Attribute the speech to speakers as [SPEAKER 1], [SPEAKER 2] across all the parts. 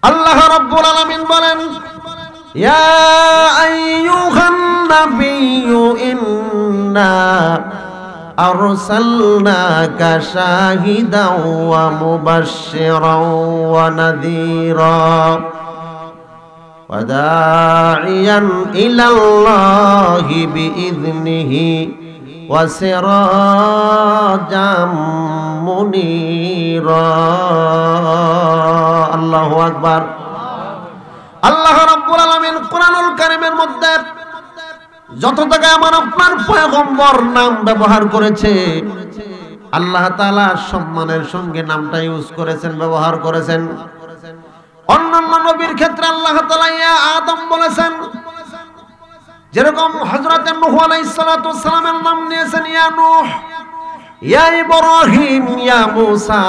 [SPEAKER 1] আল্লাহ রাব্বুল আলামিন বলেন, ইয়া আইয়ুহান নাবিয়্যু ইন্না আরসালনাকা শাহিদাও ওয়া মুবাশশিরাও ওয়া নাযীরা ওয়া দাঈয়ান ইলাল্লাহি বিইذনিহি ওয়া সিরাজাম মুনীরা। আল্লাহু আকবার। আল্লাহ রাব্বুল আলামিন কোরআনুল কারীমের মধ্যে যত জায়গায় আমার আপনার পয়গম্বর নাম ব্যবহার করেছে, আল্লাহ তাআলা সম্মানের সঙ্গে নামটা ইউজ করেছেন, ব্যবহার করেছেন। অন্যান্য নবীর ক্ষেত্রে আল্লাহ তাআলা ইয়া আদম বলেছেন, যেরকম হযরত নূহ আলাইহিস সালাতু ওয়াস সালামের নাম নিয়েছেন ইয়া নূহ, ইয়া ইব্রাহিম, ইয়া মূসা,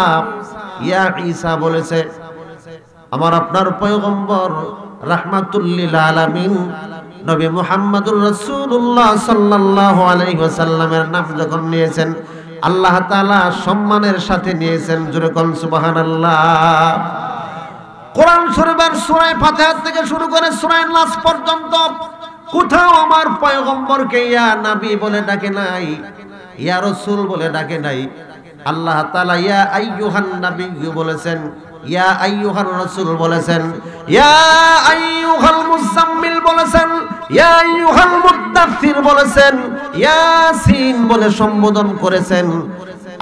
[SPEAKER 1] ইয়া ঈসা বলেছে। আমার আপনার পয়গম্বর রাহমাতুল লিল আলামিন নবী মুহাম্মদুর রাসূলুল্লাহ সাল্লাল্লাহু আলাইহি ওয়াসাল্লামের নাম যখন নিয়েছেন, আল্লাহ তাআলা সম্মানের সাথে নিয়েছেন। জোরে কোন সুবহানাল্লাহ। কোরআন শরীফের সূরা ফাতিহা থেকে শুরু করে সূরা নাস পর্যন্ত কোথাও আমার পয়গম্বরকে ইয়া নবী বলে ডাকে নাই, ইয়া রাসূল বলে ডাকে নাই। আল্লাহ তাআলা ইয়া আইয়ুহান নাবিয়্যু বলেছেন, ইয়া আইয়ুহার রাসূল বলেছেন, ইয়া আইয়ুহাল মুজাম্মিল বলেছেন, ইয়া আইয়ুহাল মুদ্দাথির বলেছেন, ইয়াসিন বলে সম্বোধন করেছেন।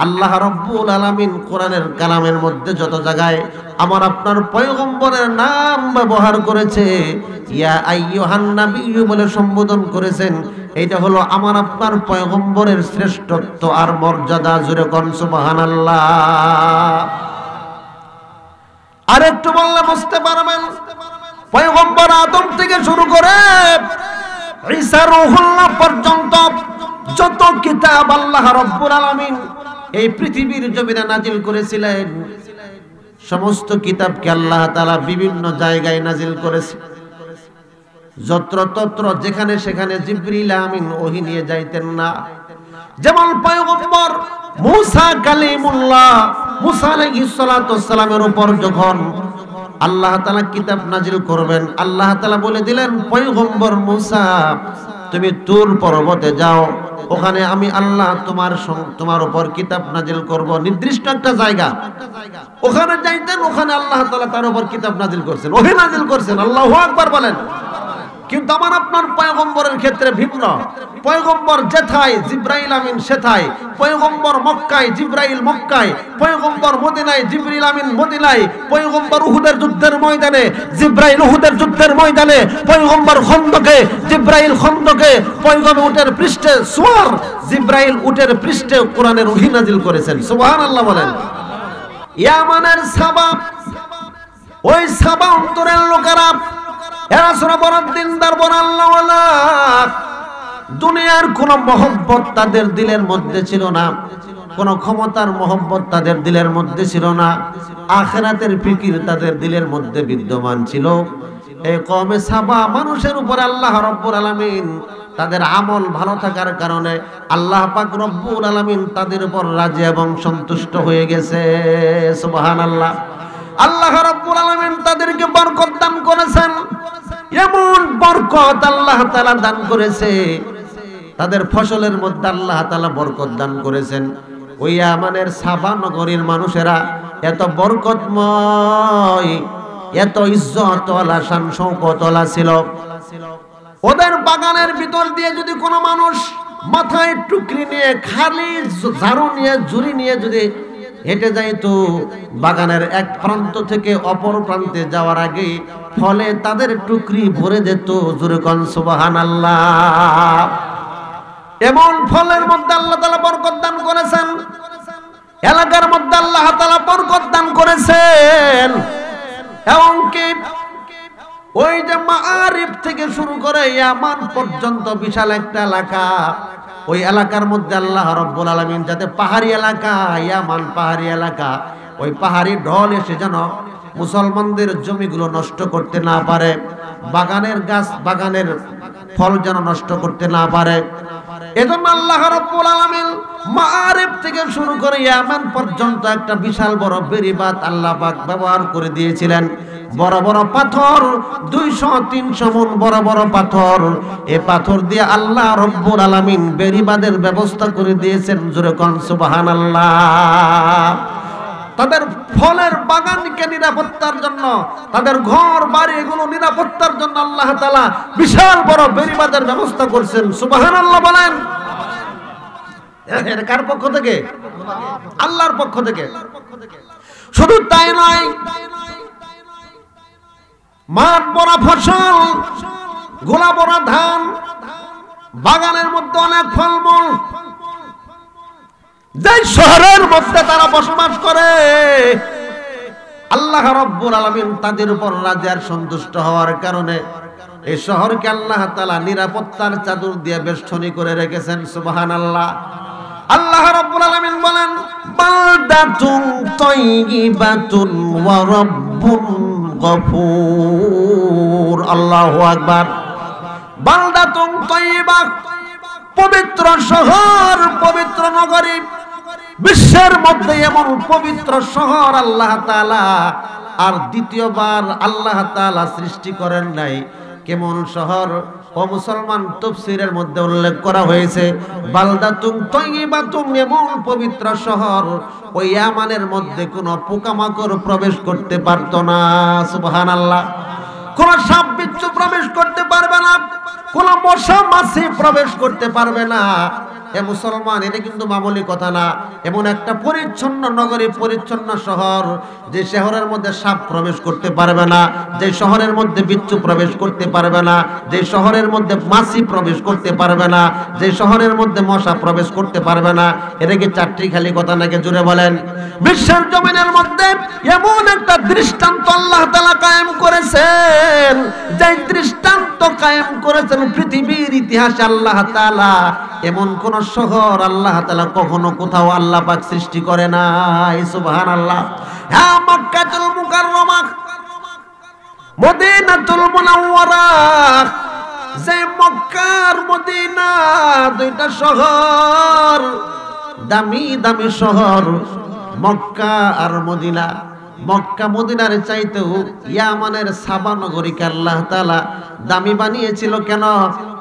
[SPEAKER 1] আল্লাহ রাব্বুল আলামিন কোরআনের কালামের মধ্যে যত জায়গায় আমার আপনার পয়গম্বরের নাম ব্যবহার করেছে, ইয়া আইয়ুহান নাবিয়্যু বলে সম্বোধন করেছেন। এইটা হলো আমার আপনার পয়গম্বরের শ্রেষ্ঠত্ব আর মর্যাদা। জোরে কোন সুবহানাল্লাহ। আরেকটু বললে বুঝতে পারবেন, পয়গম্বর আদম থেকে শুরু করে ঈসা রূহুল্লাহ পর্যন্ত যত কিতাব আল্লাহ রাব্বুল আলামিন এই পৃথিবীর জমিনে নাজিল করেছিলেন, সমস্ত কিতাবকে আল্লাহ তাআলা বিভিন্ন জায়গায় নাজিল করেছে। যত্রতত্র যেখানে সেখানে জিবরিল আমিন ওহী নিয়ে যাইতেন না। যেমন পয়গম্বর মূসা কালিমুল্লাহ, মূসা আলাইহিস সালাতু ওয়াস সালামের উপর যখন আল্লাহ তাআলা কিতাব নাজিল করবেন, আল্লাহ তাআলা বলে দিলেন, পয়গম্বর মূসা তুমি তুর পর্বতে যাও, ওখানে আমি আল্লাহ তোমার উপর কিতাব নাজিল করব। নির্দিষ্ট একটা জায়গা, ওখানে যাইতেন, ওখানে আল্লাহ তাআলা তার উপর কিতাব নাজিল করছেন, ওহী নাজিল করছেন। আল্লাহু আকবার বলেন। কিন্তু আমার আপনার পয়গম্বরের ক্ষেত্রে ভিন্ন। পয়গম্বর যেথায় জিবরাইল আমিন সেথায়, পয়গম্বর মক্কায় জিবরাইল মক্কায়, পয়গম্বর মদিনায় জিবরিল আমিন মদিনায়, পয়গম্বর উহুদের যুদ্ধের ময়দানে জিবরাইল উহুদের যুদ্ধের ময়দানে, পয়গম্বর খন্দকে জিবরাইল খন্দকে, পয়গম্বর উটের পৃষ্ঠে সুয়ার জিবরাইল উটের পৃষ্ঠে কোরআনের ওহী নাজিল করেছেন। সুবহানাল্লাহ বলেন। ইয়ামানের সাবা, ওই সাবা অন্তরের লোকেরা, এরা ছিল বড় দিনদার, বড় আল্লাহওয়ালা। দুনিয়ার কোন মহব্বত তাদের দিলের মধ্যে ছিল না, কোন ক্ষমতার মহব্বত তাদের দিলের মধ্যে ছিল না, আখিরাতের ফিকির তাদের দিলের মধ্যে বিদ্যমান ছিল। এই কওমে সাবা মানুষের উপর আল্লাহ রাব্বুল আলামিন তাদের আমল ভালো থাকার কারণে আল্লাহ পাক রব্বুল আলামিন তাদের উপর রাজি এবং সন্তুষ্ট হয়ে গেছে। সুবহানাল্লাহ। আল্লাহ রাব্বুল আলামিন তাদেরকে বরকত দান করেছেন। এমন বরকত আল্লাহ তাআলা দান করেছে, তাদের ফসলের মধ্যে আল্লাহ তাআলা বরকত দান করেছেন। ওই ইয়ামানের সাবা নগরীর মানুষেরা এত বরকতময়, এত ইজ্জতওয়ালা, শান শৌকতওয়ালা ছিল। ওদের বাগানের ভিতর দিয়ে যদি কোনো মানুষ মাথায় টুকরি নিয়ে, খালি ঝাড়ু নিয়ে, ঝুড়ি নিয়ে যদি হেঁটে যাইতো, বাগানের এক প্রান্ত থেকে অপর প্রান্তে যাওয়ার আগে ফলে তাদের টুকরি ভরে যেত। জোরে কোন সুবহানাল্লাহ। এমন ফলের মধ্যে আল্লাহ তাআলা বরকত দান করেছেন, এলাকার মধ্যে আল্লাহ তাআলা বরকত দান করেছেন। এবং কি ওই যে মাআরিফ থেকে শুরু করে ইয়ামান পর্যন্ত বিশাল একটা এলাকা, ওই এলাকার মধ্যে আল্লাহ রাব্বুল আলামিন যাতে পাহাড়ি এলাকা, ইয়ামান পাহাড়ি এলাকা, ওই পাহাড়ি ঢল এসে যেন মুসলমানদের জমিগুলো নষ্ট করতে না পারে, বাগানের গাছ, বাগানের ফল যেন নষ্ট করতে না পারে, এজন্য আল্লাহ রাব্বুল আলামিন মারিব থেকে শুরু করে ইয়ামান পর্যন্ত একটা বিশাল বড় বেড়িবাঁধ আল্লাহ পাক ব্যবহার করে দিয়েছিলেন। বড় বড় পাথর, 200-300 মণ বড় বড় পাথর, এই পাথর দিয়ে আল্লাহ রব্বুল আলামিন বেড়িবাঁধের ব্যবস্থা করে দিয়েছেন। জোরে কোন সুবহানাল্লাহ। তাদের ফলের বাগানকে নিরাপত্তার জন্য, তাদের ঘর বাড়ি এগুলো নিরাপত্তার জন্য আল্লাহ তাআলা বিশাল বড় বেড়িবাঁধের ব্যবস্থা করছেন। সুবহানাল্লাহ বলেন। কার পক্ষ থেকে? আল্লাহর পক্ষ থেকে। শুধু তাই নয়, মাঠ ভরা ফসল, গোলা ভরা ধান, বাগানের মধ্যে অনেক ফলমূল। যে শহরের মধ্যে তারা বসবাস করে, আল্লাহ রাব্বুল আলামিন তাদের উপর রাজি আর সন্তুষ্ট হওয়ার কারণে এই শহরকে আল্লাহ তাআলা নিরাপত্তার চাদর দিয়ে বেষ্টনী করে রেখেছেন। সুবহানাল্লাহ। আল্লাহ রাব্বুল আলামিন বলেন, বালদাতুন তাইয়িবাতুন ওয়া রাব্বুন গফুর। আল্লাহু আকবার। বালদাতুন তাইয়িবা, পবিত্র শহর, পবিত্র নগরী। বিশ্বের মধ্যে এমন পবিত্র শহর আল্লাহ তাআলা আর দ্বিতীয়বার আল্লাহ তাআলা সৃষ্টি করেন নাই। কেমন শহর? ও মুসলমান, তাফসীরের মধ্যে উল্লেখ করা হয়েছে বালদাতুন তাইয়িবাতুন, এমন পবিত্র শহর ওই ইয়ামানের মধ্যে কোনো পোকামাকড় প্রবেশ করতে পারতো না। সুবহানাল্লাহ। কোন সাপ বিচ্ছু প্রবেশ করতে পারবে না, কোন মশা মাছি প্রবেশ করতে পারবে না। এ মুসলমান, এটা কিন্তু মামুলি কথা না। এমন একটা পরিচ্ছন্ন নগরী, পরিচ্ছন্ন শহর, যে শহরের মধ্যে সাপ প্রবেশ করতে পারবে না, যে শহরের মধ্যে বিচ্ছু প্রবেশ করতে পারবে না, যে শহরের মধ্যে মাছি প্রবেশ করতে পারবে না, যে শহরের মধ্যে মশা প্রবেশ করতে পারবে না। এটা কি চারটি খালি কথা নাকি? জুড়ে বলেন। বিশ্বের জমিনের মধ্যে এমন একটা দৃষ্টান্ত আল্লাহ তাআলা কায়েম করেছেন, যে দৃষ্টান্ত কায়েম করেছেন পৃথিবীর ইতিহাসে আল্লাহ তাআলা। এমন কোন শহর আল্লাহ তাআলা কখনো কোথাও আল্লাহ পাক সৃষ্টি করে নাই। সুবহানাল্লাহ। হ্যাঁ, মক্কাতুল মুকাররমা, মদিনাতুল মুনাওয়ারা, যে মক্কার মদিনা, দুইটা শহর, দামি দামি শহর, মক্কা আর মদিনা। মক্কা মদিনার চাইতেও ইয়ামানের সাবা নগরীকে আল্লাহ তাআলা দামি বানিয়েছিল। কেন?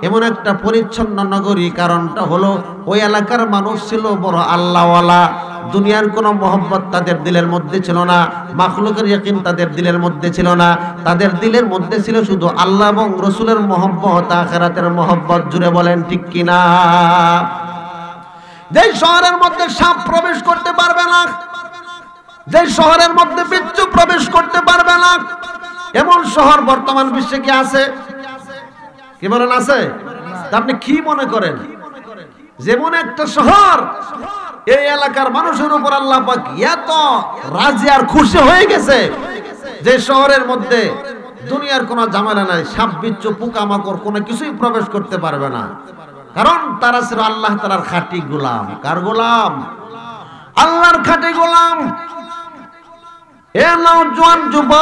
[SPEAKER 1] এমন একটা পরিচ্ছন্ন নগরী। কারণটা হলো ওই এলাকার মানুষ ছিল বড় আল্লাহওয়ালা। দুনিয়ার কোনো মহব্বত তাদের দিলের মধ্যে ছিল না, মাখলুকের ইয়াকিন তাদের দিলের মধ্যে ছিল না। তাদের দিলের মধ্যে ছিল শুধু আল্লাহ এবং রসুলের মহব্বত, আখিরাতের মহব্বত। জুড়ে বলেন ঠিক কিনা? যে শহরের মধ্যে সাপ প্রবেশ করতে পারবে না, যে শহরের মধ্যে বিচ্ছু প্রবেশ করতে পারবে না, এমন শহর বর্তমান বিশ্বে কি আছে? কি বলেন, আছে? আপনি কি মনে করেন? যেমন একটা শহর, এই এলাকার মানুষের উপর আল্লাহ পাক এত রাজি আর খুশি হয়ে গেছে, যে শহরের মধ্যে দুনিয়ার কোনো ঝামেলা নাই, সাপ বিচ্ছু পোকামাকড় কোনো কিছুই প্রবেশ করতে পারবে না। কারণ তারা ছিল আল্লাহ তাআলার খাঁটি গোলাম। কার গোলাম? আল্লাহর খাঁটি গোলাম। এ নওজোয়ান যুবক,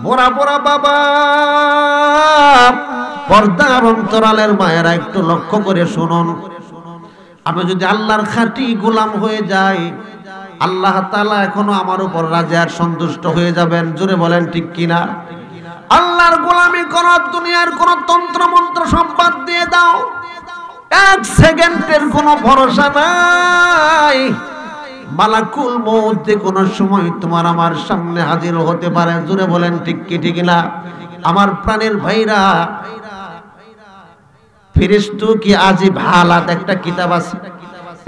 [SPEAKER 1] বড়া বড়া বাবা, পর্দার অন্তরালের মায়েরা, একটু লক্ষ্য করে শুনুন। আমি যদি আল্লাহর খাঁটি গোলাম হয়ে যাই, আল্লাহ তাআলা এখনো আমার উপর রাজি আর সন্তুষ্ট হয়ে যাবেন। জোরে বলেন ঠিক কিনা? আল্লাহর গোলামি করো, দুনিয়ার কোন তন্ত্র মন্ত্র সম্পাদ দিয়ে দাও, 1 সেকেন্ডের কোনো ভরসা নাই। মালাকুল মউত যে কোনো সময় তোমার আমার সামনে হাজির হতে পারে। জোরে বলেন ঠিক কি ঠিক না? আমার প্রাণের ভাইরা, ফিরিস্তু কি আজিব হালাত একটা কিতাব আছে।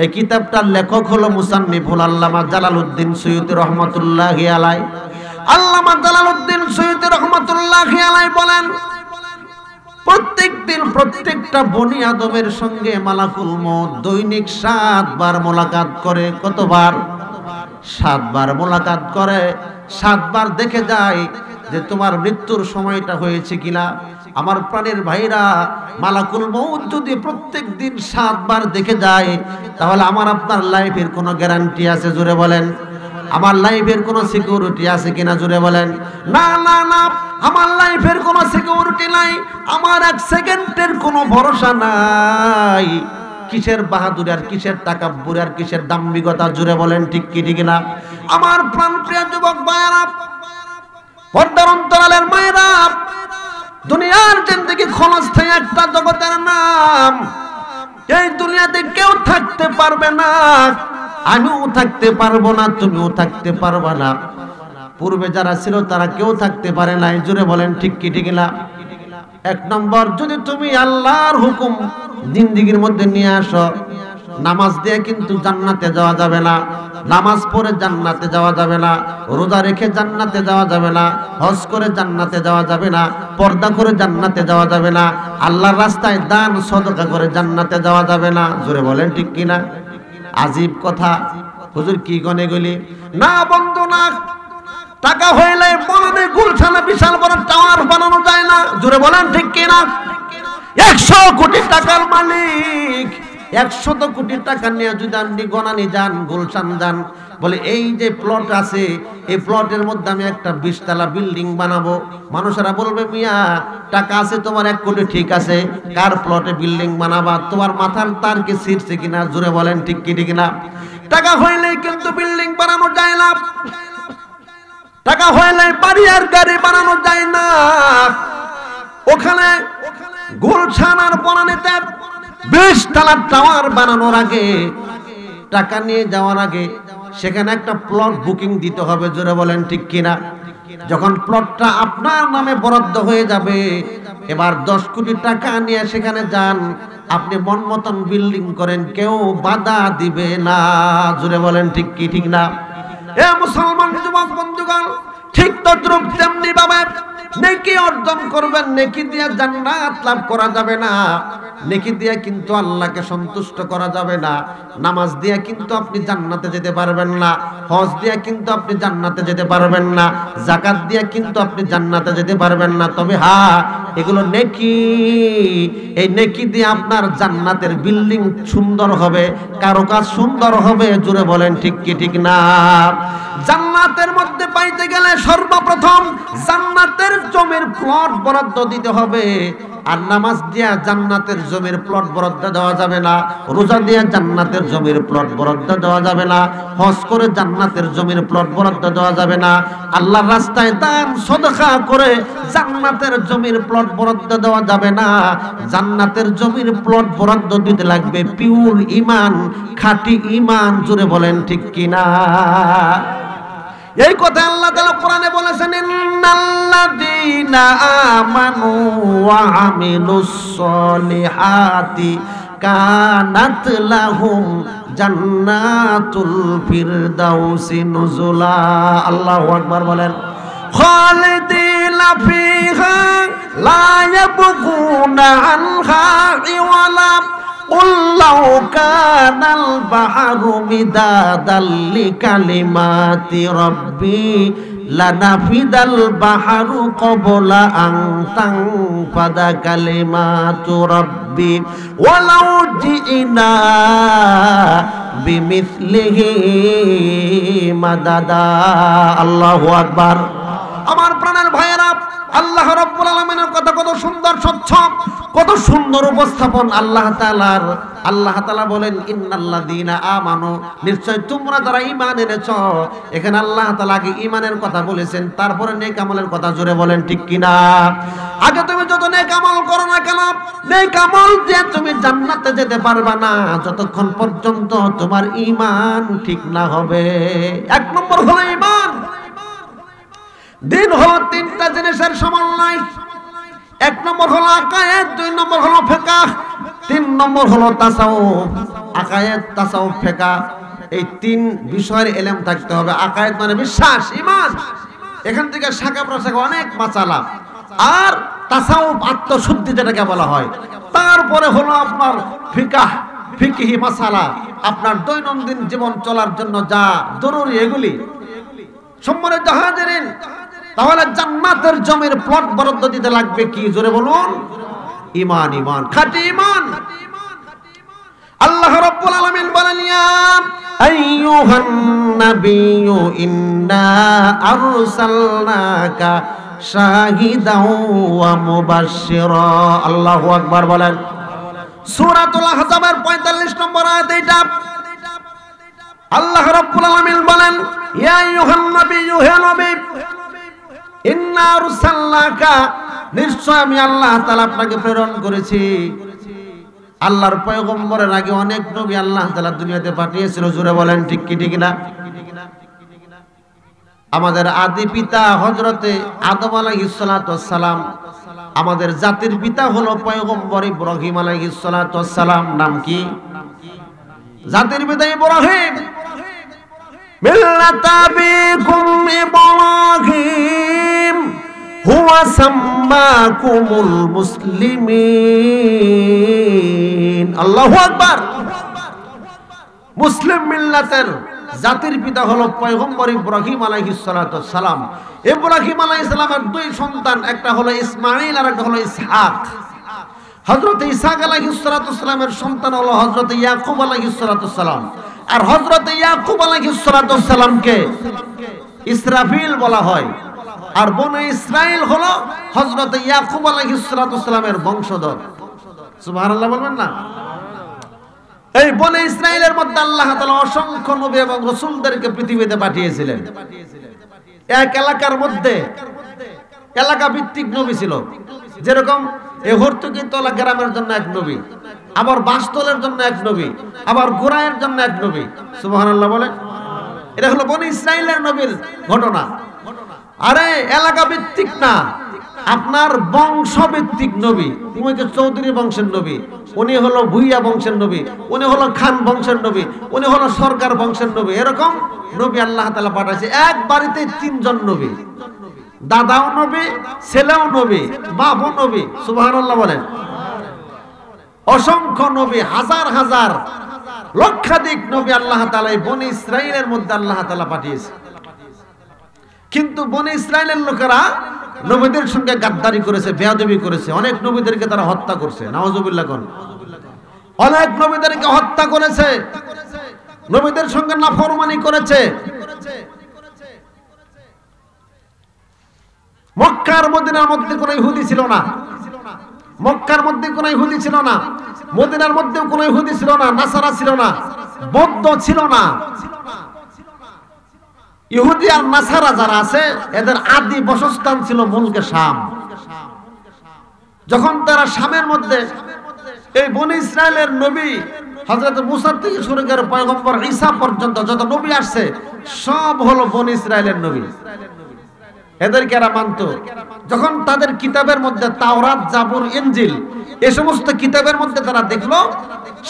[SPEAKER 1] এই কিতাবটার লেখক হলো মুসান্নিফুল আল্লামা জালালউদ্দিন সৈয়দী রহমাতুল্লাহি আলাইহি। আল্লামা জালালউদ্দিন সৈয়দী রহমাতুল্লাহি আলাইহি বলেন, প্রত্যেক দিন প্রত্যেকটা বনি আদমের সঙ্গে মালাকুল মউত দৈনিক 7 বার মোলাকাত করে। কতবার? 7 বার মোলাকাত করে। 7 বার দেখে যায় যে তোমার মৃত্যুর সময়টা হয়েছে কিনা। আমার প্রাণের ভাইরা, মালাকুল মউত যদি প্রত্যেক দিন 7 বার দেখে যায়, তাহলে আমার আপনার লাইফের কোনো গ্যারান্টি আছে? জোরে বলেন। আমার লাইফের কোনো সিকিউরিটি আছে কিনা জোরে বলেন। না না না, আমার লাইফের কোনো সিকিউরিটি নাই, আমার এক সেকেন্ডের কোনো ভরসা নাই। কিসের বাহাদুরি আর কিসের তাকাব্বুর আর কিসের দাম্ভিকতা, জোরে বলেন ঠিক কি ঠিক না? আমার প্রাণপ্রিয় যুবক ভাইয়েরা, পর্দার অন্তরালের মায়েরা, দুনিয়ার জিন্দেগি ক্ষণস্থায়ী একটা জগতের নাম। এই দুনিয়াতে কেউ থাকতে পারবে না, আমিও থাকতে পারবো না, তুমিও থাকতে পারবে না। পূর্বে যারা ছিল তারা কেউ থাকতে পারে নাই, জোরে বলেন ঠিক কি ঠিক না? এক নম্বর, যদি তুমি আল্লাহর হুকুম জিন্দেগির মধ্যে নিয়ে আসো, নামাজ দিয়ে কিন্তু জান্নাতে যাওয়া যাবে না, নামাজ পড়ে জান্নাতে যাওয়া যাবে না, রোজা রেখে জান্নাতে যাওয়া যাবে না, হজ করে জান্নাতে যাওয়া যাবে না, পর্দা করে জান্নাতে যাওয়া যাবে না, আল্লাহর রাস্তায় দান সদকা করে জান্নাতে যাওয়া যাবে না, জোরে বলেন ঠিক কি না? আজীব কথা, হুজুর কি গনে গলি? না বন্ধু না, টাকা হইলে বলবে গুলশানে বিশাল বড় টাওয়ার বানানো যায় না, জোরে বলেন ঠিক কি না? 100 কোটি টাকার মালিক 100 কোটি টাকা নিয়ে যদি আপনি গনানি যান, গুলশান যান, বলে এই যে প্লট আছে, এই প্লটের মধ্যে আমি একটা 20 তলা বিল্ডিং বানাবো, মানুষেরা বলবে মিয়া টাকা আছে তোমার 1 কোটি, ঠিক আছে, কার প্লটে বিল্ডিং বানাবা? তোমার মাথার তার কি ছিঁড়ছে কিনা, জোরে বলেন ঠিক কি ঠিক না? টাকা হইলেই কিন্তু বিল্ডিং বানানো যায় না, টাকা হইলে বাড়ি আর গাড়ি বানানো যায় না। ওখানে গুলশান আর বনানীতে 20 তলা টাওয়ার বানানোর আগে, টাকা নিয়ে যাওয়ার আগে সেখানে একটা প্লট বুকিং দিতে হবে, জোরে বলেন ঠিক কিনা? যখন প্লটটা আপনার নামে বরাদ্দ হয়ে যাবে, এবার 10 কোটি টাকা নিয়ে সেখানে যান, আপনি মন মতন বিল্ডিং করেন, কেউ বাধা দিবে না, জোরে বলেন ঠিক কি ঠিক না? এ মুসলমান যুবক বন্ধুগণ, ঠিক তদ্রূপ তেমনি ভাবে নেকি অর্জন করবেন, নেকি দিয়ে জান্নাত লাভ করা যাবে না, নেকি দিয়ে কিন্তু আল্লাহকে সন্তুষ্ট করা যাবে না, নামাজ দিয়ে কিন্তু আপনি জান্নাতে যেতে পারবেন না, হজ দিয়ে কিন্তু আপনি জান্নাতে যেতে পারবেন না, যাকাত দিয়ে কিন্তু আপনি জান্নাতে যেতে পারবেন না। তবে হ্যাঁ, এগুলো নেকি, এই নেকি দিয়ে আপনার জান্নাতের বিল্ডিং সুন্দর হবে, কারুকাজ সুন্দর হবে, জোরে বলেন ঠিক কি ঠিক না? জান্নাতের মধ্যে পাইতে গেলে সর্বপ্রথম জান্নাতের জমির প্লট বরাদ্দ দিতে হবে। আর নামাজ দিয়া জান্নাতের জমির প্লট বরাদ্দ দেওয়া যাবে না, রোজা দিয়া জান্নাতের জমির প্লট বরাদ্দ দেওয়া যাবে না, হজ করে জান্নাতের জমির প্লট বরাদ্দ দেওয়া যাবে না, আল্লাহর রাস্তায় দান সদকা করে জান্নাতের জমির প্লট বরাদ্দ দেওয়া যাবে না। জান্নাতের জমির প্লট বরাদ্দ দিতে লাগবে পিওর ঈমান, খাঁটি ঈমান, জোরে বলেন ঠিক কিনা? এই কথা আল্লাহ তাআলা কোরআনে বলেছেন, ইন্নাল্লাযীনা আমানু ওয়া আমিলুস সলিহাতি কানাত লাহুম জান্নাতুল ফিরদাউসি নুজুলা। আল্লাহু আকবার বলেন। খালিদিনা ফিহা লা ইয়াবগুনা আনহা ওয়ালা قل لو كان البحر مدادا لكلمات ربي لنفد البحر قبل أن تنفد كلمات ربي ولو جئنا بمثله مددا। الله أكبر। আমার প্রাণের ভাইয়েরা, আল্লাহ রাব্বুল আলামিনের কথা কত সুন্দর, স্বচ্ছ, কত সুন্দর উপস্থাপন আল্লাহ তাআলার। আল্লাহ তাআলা বলেন, ইন্নাল্লাযীনা আমানু, নিশ্চয় তোমরা যারা ঈমান এনেছো। এখানে আল্লাহ তাআলা আগে ঈমানের কথা বলেছেন, তারপরে নেক আমলের কথা, জোরে বলেন ঠিক কিনা? আগে তুমি যত নেক আমল করো না কেন, নেক আমল দিয়ে তুমি জান্নাতে যেতে পারবে না যতক্ষণ পর্যন্ত তোমার ঈমান ঠিক না হবে। 1 নম্বর হলো ঈমান। দিন হলো 3টা জিনিসের সমন্বয়। 1 নম্বর হলো আকায়েদ, 2 নম্বর হলো ফিকহ, 3 নম্বর হলো তাসাউফ। আকায়েদ, তাসাউফ, ফিকহ, এই 3 বিষয়ের ইলম থাকতে হবে। আকায়েদ মানে বিশ্বাস, ঈমান, এখান থেকে শাখা প্রশাখা অনেক মাসালা। আর তাসাউফ আত্মশুদ্ধি যেটাকে বলা হয়। তারপরে হলো আপনার ফিকহ, ফিকহি মাসালা, আপনার দৈনন্দিন জীবন চলার জন্য যা জরুরি এগুলি। সম্মানিত জাহাজিরিন, তাহলে জান্নাতের জমির প্লট বরাদ্দ দিতে লাগবে কি, জোরে বলুন? ঈমান, ঈমান, খাঁটি ঈমান। আল্লাহ রাব্বুল আলামিন বলেন, ইয়া আইয়ুহান নাবিয়্যু ইন্না আরসালনাকা শাহিদাও ওয়া মুবাশশিরা। আল্লাহু আকবার বলেন। সূরাতুল আহজাবের ৪৫ নম্বর আয়াত এটা। আল্লাহ রাব্বুল আলামিন বলেন, ইয়া আইয়ুহান নাবিয়্যু, হে নবী, ইন্না আরসালনাকা, নিশ্চয় আমি আল্লাহ তাআলা আপনাকে প্রেরণ করেছি। আল্লাহর পয়গম্বরের আগে অনেক নবী আল্লাহ তাআলা দুনিয়াতে পাঠিয়েছিল। জোরে বলেন ঠিক কি ঠিক না? আমাদের আদি পিতা হযরতে আদম আলাইহিস সালাতু ওয়াস সালাম, আমাদের জাতির পিতা হলো পয়গম্বর ইব্রাহিম আলাইহিস সালাতু ওয়াস সালাম। নাম কি? জাতির পিতা ইব্রাহিম। মিল্লাতা আবিকুম ইব্রাহিম হুয়া সাম্মাকুমুল মুসলিমিন। আল্লাহু আকবার। মুসলিম মিল্লাতের জাতির পিতা হলো পয়গম্বর ইব্রাহিম আলাইহিস সালাতু ওয়াস সালাম। ইব্রাহিম আলাইহিস সালামের দুই সন্তান, একটা হলো ইসমাঈল আর একটা হলো ইসহাক। হযরত ইসহাক আলাইহিস সালাতু ওয়াস সালামের সন্তান হলো হযরত ইয়াকুব আলাইহিস সালাতু ওয়াস সালাম। আর হযরত ইয়াকুব আলাইহিস সালাতু ওয়াস সালামকে ইসরাফিল বলা হয়। আর বনে ইসরাইল হলো হযরত ইয়াকুব আলাইহিস সালাতু ওয়াস সালামের বংশধর। সুবহানাল্লাহ বলবেন না? এই বনে ইসরাইলের মধ্যে আল্লাহ তাআলা অসংখ্য নবী এবং রাসূলদেরকে পৃথিবীতে পাঠিয়েছিলেন। এক এলাকার মধ্যে এলাকা ভিত্তিক নবী ছিল। যেরকম এই হর্তুকিতলা গ্রামের জন্য এক নবী, আবার বাসতলের জন্য এক নবী, আবার গোরায়ের জন্য এক নবী। সুবহানাল্লাহ বলে। এটা হলো বনে ইসরাইলের নবীর ঘটনা। আরে এলাকা ভিত্তিক না, আপনার বংশভিত্তিক নবী। উনি চৌধুরী বংশের নবী, উনি হলো ভুইয়া বংশের নবী, উনি হলো খান বংশের নবী, উনি হলো সরকার বংশের নবী। এরকম নবী আল্লাহ তাআলা পাঠাইছে। এক বাড়িতে তিনজন নবী, দাদাও নবী, ছেলেও নবী, বাপও নবী। সুবহানাল্লাহ বলেন। অসংখ্য নবী, হাজার হাজার লক্ষাধিক নবী আল্লাহ তাআলা এই বনি ইসরাইলের মধ্যে আল্লাহ তাআলা পাঠিয়েছে। কিন্তু বনি ইসরাইলের লোকেরা নবীদের সঙ্গে গাদ্দারি করেছে, বেয়াদবি করেছে। অনেক নবীদেরকে তারা হত্যা করছে। নাউজুবিল্লাহ কোন। অনেক নবীদেরকে হত্যা করেছে, নবীদের সঙ্গে নাফরমানি করেছে। মক্কার মদিনার মধ্যে কোনো ইহুদি ছিল না। মক্কার মধ্যে কোনো ইহুদি ছিল না, মদিনার মধ্যেও কোনো ইহুদি ছিল না, নাসারা ছিল না, বৌদ্ধ ছিল না। ইহুদি আর নাসারা যারা আছে এদের আদি বাসস্থান ছিল মুলকে শাম। যখন তারা শামের মধ্যে এই বনি ইসরাইলের নবী হযরত মুসা থেকে শুরু করে পয়গম্বর ঈসা পর্যন্ত যত নবী আসছে সব হলো বনি ইসরাইলের নবী। এদেরকে এরা মানত। যখন তাদের কিতাবের মধ্যে তাওরাত, জাবুর, ইনজিল এই সমস্ত কিতাবের মধ্যে তারা দেখলো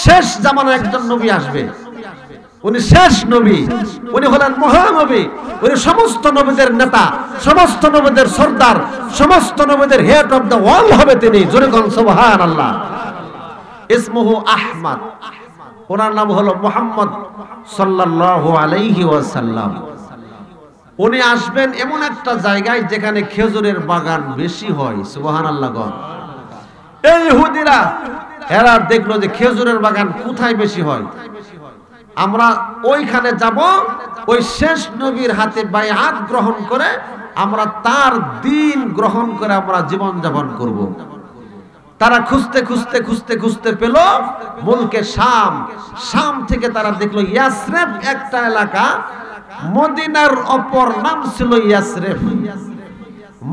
[SPEAKER 1] শেষ জামানায় একজন নবী আসবে, উনি শেষ নবী, উনি হলেন মহানবী, উনি সমস্ত নবীদের নেতা, সমস্ত নবীদের সর্দার, সমস্ত নবীদের হেড অফ দ্য ওয়ার্ল্ড হবে তিনি। জোরে বলুন সুবহানাল্লাহ। ইসমুহু আহমদ, ওনার নাম হলো মুহাম্মদ সাল্লাল্লাহু আলাইহি ওয়াসাল্লাম। উনি আসবেন এমন একটা জায়গায় যেখানে খেজুরের বাগান বেশি হয়। সুবহানাল্লাহ। এই ইহুদিরা এরা দেখলো যে খেজুরের বাগান কোথায় বেশি হয়, আমরা ওইখানে যাব, ওই শেষ নবীর হাতে বাইআত গ্রহণ করে আমরা তার দ্বীন গ্রহণ করে আমরা জীবন যাপন করব। তারা খুঁজতে খুঁজতে খুঁজতে খুঁজতে পেল মুলকে শাম। শাম থেকে তারা দেখলো ইয়াসরিব একটা এলাকা, মদিনার অপর নাম ছিল ইয়াসরিব।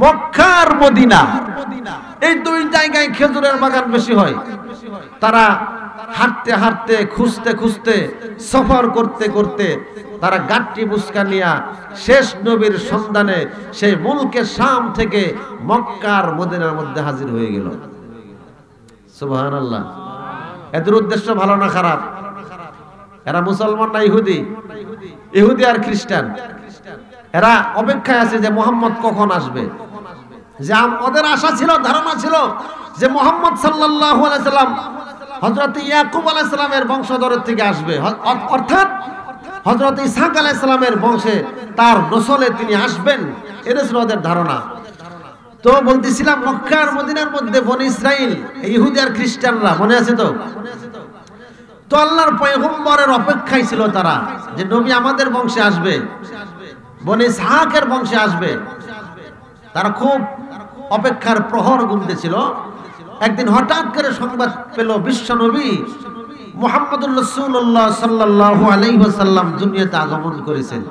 [SPEAKER 1] মক্কা আর মদিনা এই দুই জায়গায় খেজুরের বাগান বেশি হয়। তারা হাঁটতে হাঁটতে খুঁজতে খুঁজতে সফর করতে করতে তারা গাট্টি বুসকা নিয়া শেষ নবীর সন্ধানে সেই মুলকে শাম থেকে মক্কার মদিনার মধ্যে হাজির হয়ে গেল। সুবহানাল্লাহ। এদের উদ্দেশ্য ভালো না খারাপ? এরা মুসলমান না ইহুদি? ইহুদি আর খ্রিস্টান। এরা অপেক্ষায় আছে যে মুহাম্মদ কখন আসবে। যে ওদের আশা ছিল, ধারণা ছিল যে মুহাম্মদ সাল্লাল্লাহু আলাইহি সাল্লাম হযরত ইয়াকুব আলাইহিস সালামের বংশধরের থেকে আসবে, অর্থাৎ হযরত ইসহাক আলাইহিস সালামের বংশে তার নসলে তিনি আসবেন। এটা ছিল ওদের ধারণা। তো বলতেছিলাম মক্কা আর মদিনার মধ্যে বনি ইসরাইল, ইহুদি আর খ্রিস্টানরা, মনে আছে তো? তো আল্লাহর পয়গম্বরের অপেক্ষায় ছিল তারা যে নবী আমাদের বংশে আসবে, বনি ইসহাকের বংশে আসবে। তারা খুব অপেক্ষার প্রহর গুনতেছিল। একদিন হঠাৎ করে সংবাদ পেল বিশ্ব নবী মুহাম্মদুর রাসূলুল্লাহ সাল্লাল্লাহু আলাইহি ওয়াসাল্লাম দুনিয়াতে আগমন করেছেন।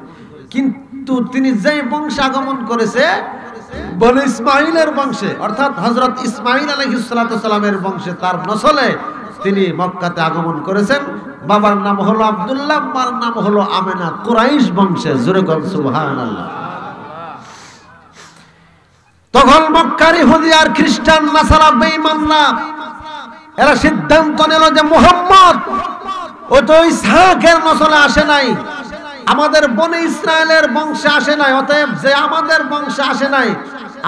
[SPEAKER 1] কিন্তু তিনি যে বংশে আগমন করেছে বনি ইসমাইলের বংশে, অর্থাৎ হযরত ইসমাইল আলাইহিস সালাতু সালামের বংশে, তার নসলে তিনি মক্কাতে আগমন করেছেন। বাবার নাম হলো আব্দুল্লাহ, মার নাম হলো আমেনা, কুরাইশ বংশে। জোরে বল সুবহানাল্লাহ। তখন মক্কার ইহুদি আর খ্রিস্টান নাসারা বেঈমানরা এরা সিদ্ধান্ত নিল যে মুহাম্মদ ও তো ইসহাকের নসলে আসে নাই, আমাদের বনি ইসরায়েলের বংশে আসে নাই, অতএব যে আমাদের বংশে আসে নাই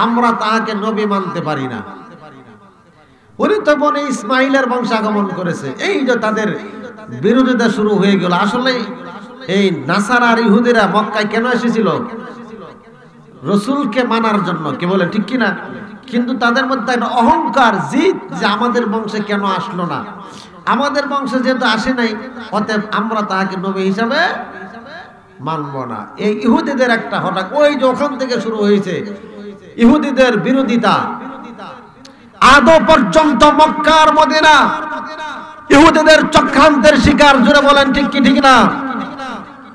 [SPEAKER 1] আমরা তাকে নবী মানতে পারি না। উনি তো বনি ইসমাইলের বংশে আগমন করেছে। এই যে তাদের বিরোধিতা শুরু হয়ে গেল। আসলে এই নাসারা আর ইহুদিরা মক্কায় কেন এসেছিল? রসুলকে মানার জন্য, কে বলে ঠিক কিনা? কিন্তু তাদের মধ্যে একটা অহংকার, জিদ, যে আমাদের বংশে কেন আসলো না, আমাদের বংশে যেহেতু আসে নাই অতএব আমরা তাকে নবী হিসাবে মানব না। এই ইহুদিদের একটা হঠাৎ ওই যে ওখান থেকে শুরু হয়েছে ইহুদিদের বিরোধিতা। আদৌ পর্যন্ত মক্কার মদিনা ইহুদিদের চক্রান্তের শিকার। জুড়ে বলেন ঠিক কি ঠিক না?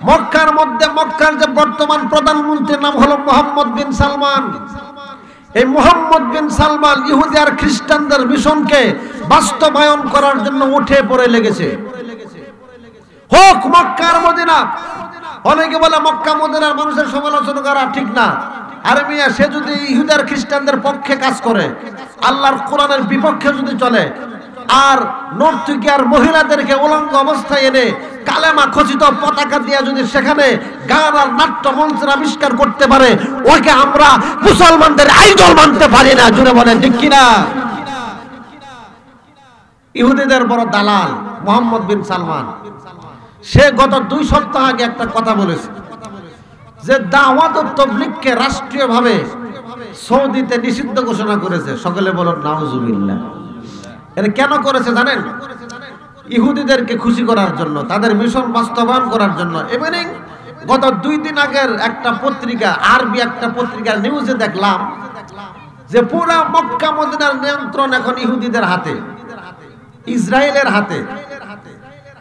[SPEAKER 1] মক্কার মধ্যে মক্কার যে বর্তমান প্রধানমন্ত্রীর নাম হলো মোহাম্মদ বিন সালমান। এই মোহাম্মদ বিন সালমান ইহুদি আর খ্রিস্টানদের মিশনকে বাস্তবায়ন করার জন্য উঠে পড়ে লেগেছে। হোক মক্কার মদিনা। অনেকে বলে মক্কা মদিনার মানুষের সমালোচনা করা ঠিক না। আরে মিয়া, সে যদি ইহুদি আর খ্রিস্টানদের পক্ষে কাজ করে, আল্লাহর কোরআনের বিপক্ষে যদি চলে, আর নর্তকীর মহিলাদেরকে উলঙ্গ অবস্থায় এনে কালেমা খচিত পতাকা দিয়ে যদি সেখানে গান আর নাট্য মঞ্চের আবিষ্কার করতে পারে, ওকে আমরা মুসলমানদের আইডল মানতে পারি না। জুড়ে বলেন ঠিক কিনা? ইহুদিদের বড় দালাল মোহাম্মদ বিন সালমান, সে গত 2 সপ্তাহ আগে একটা কথা বলেছে যে দাওয়াত ও তাবলীগকে রাষ্ট্রীয়ভাবে সৌদিতে নিষিদ্ধ ঘোষণা করেছে। সকলে বলুন নাউজুবিল্লাহ। এটা কেন করেছে জানেন? ইহুদিদেরকে খুশি করার জন্য, তাদের মিশন বাস্তবায়ন করার জন্য। এমনি গত 2 দিন আগের একটা পত্রিকা, আরবি একটা পত্রিকার নিউজে দেখলাম যে পুরা মক্কা মদিনার নিয়ন্ত্রণ এখন ইহুদিদের হাতে, ইসরায়েলের হাতে।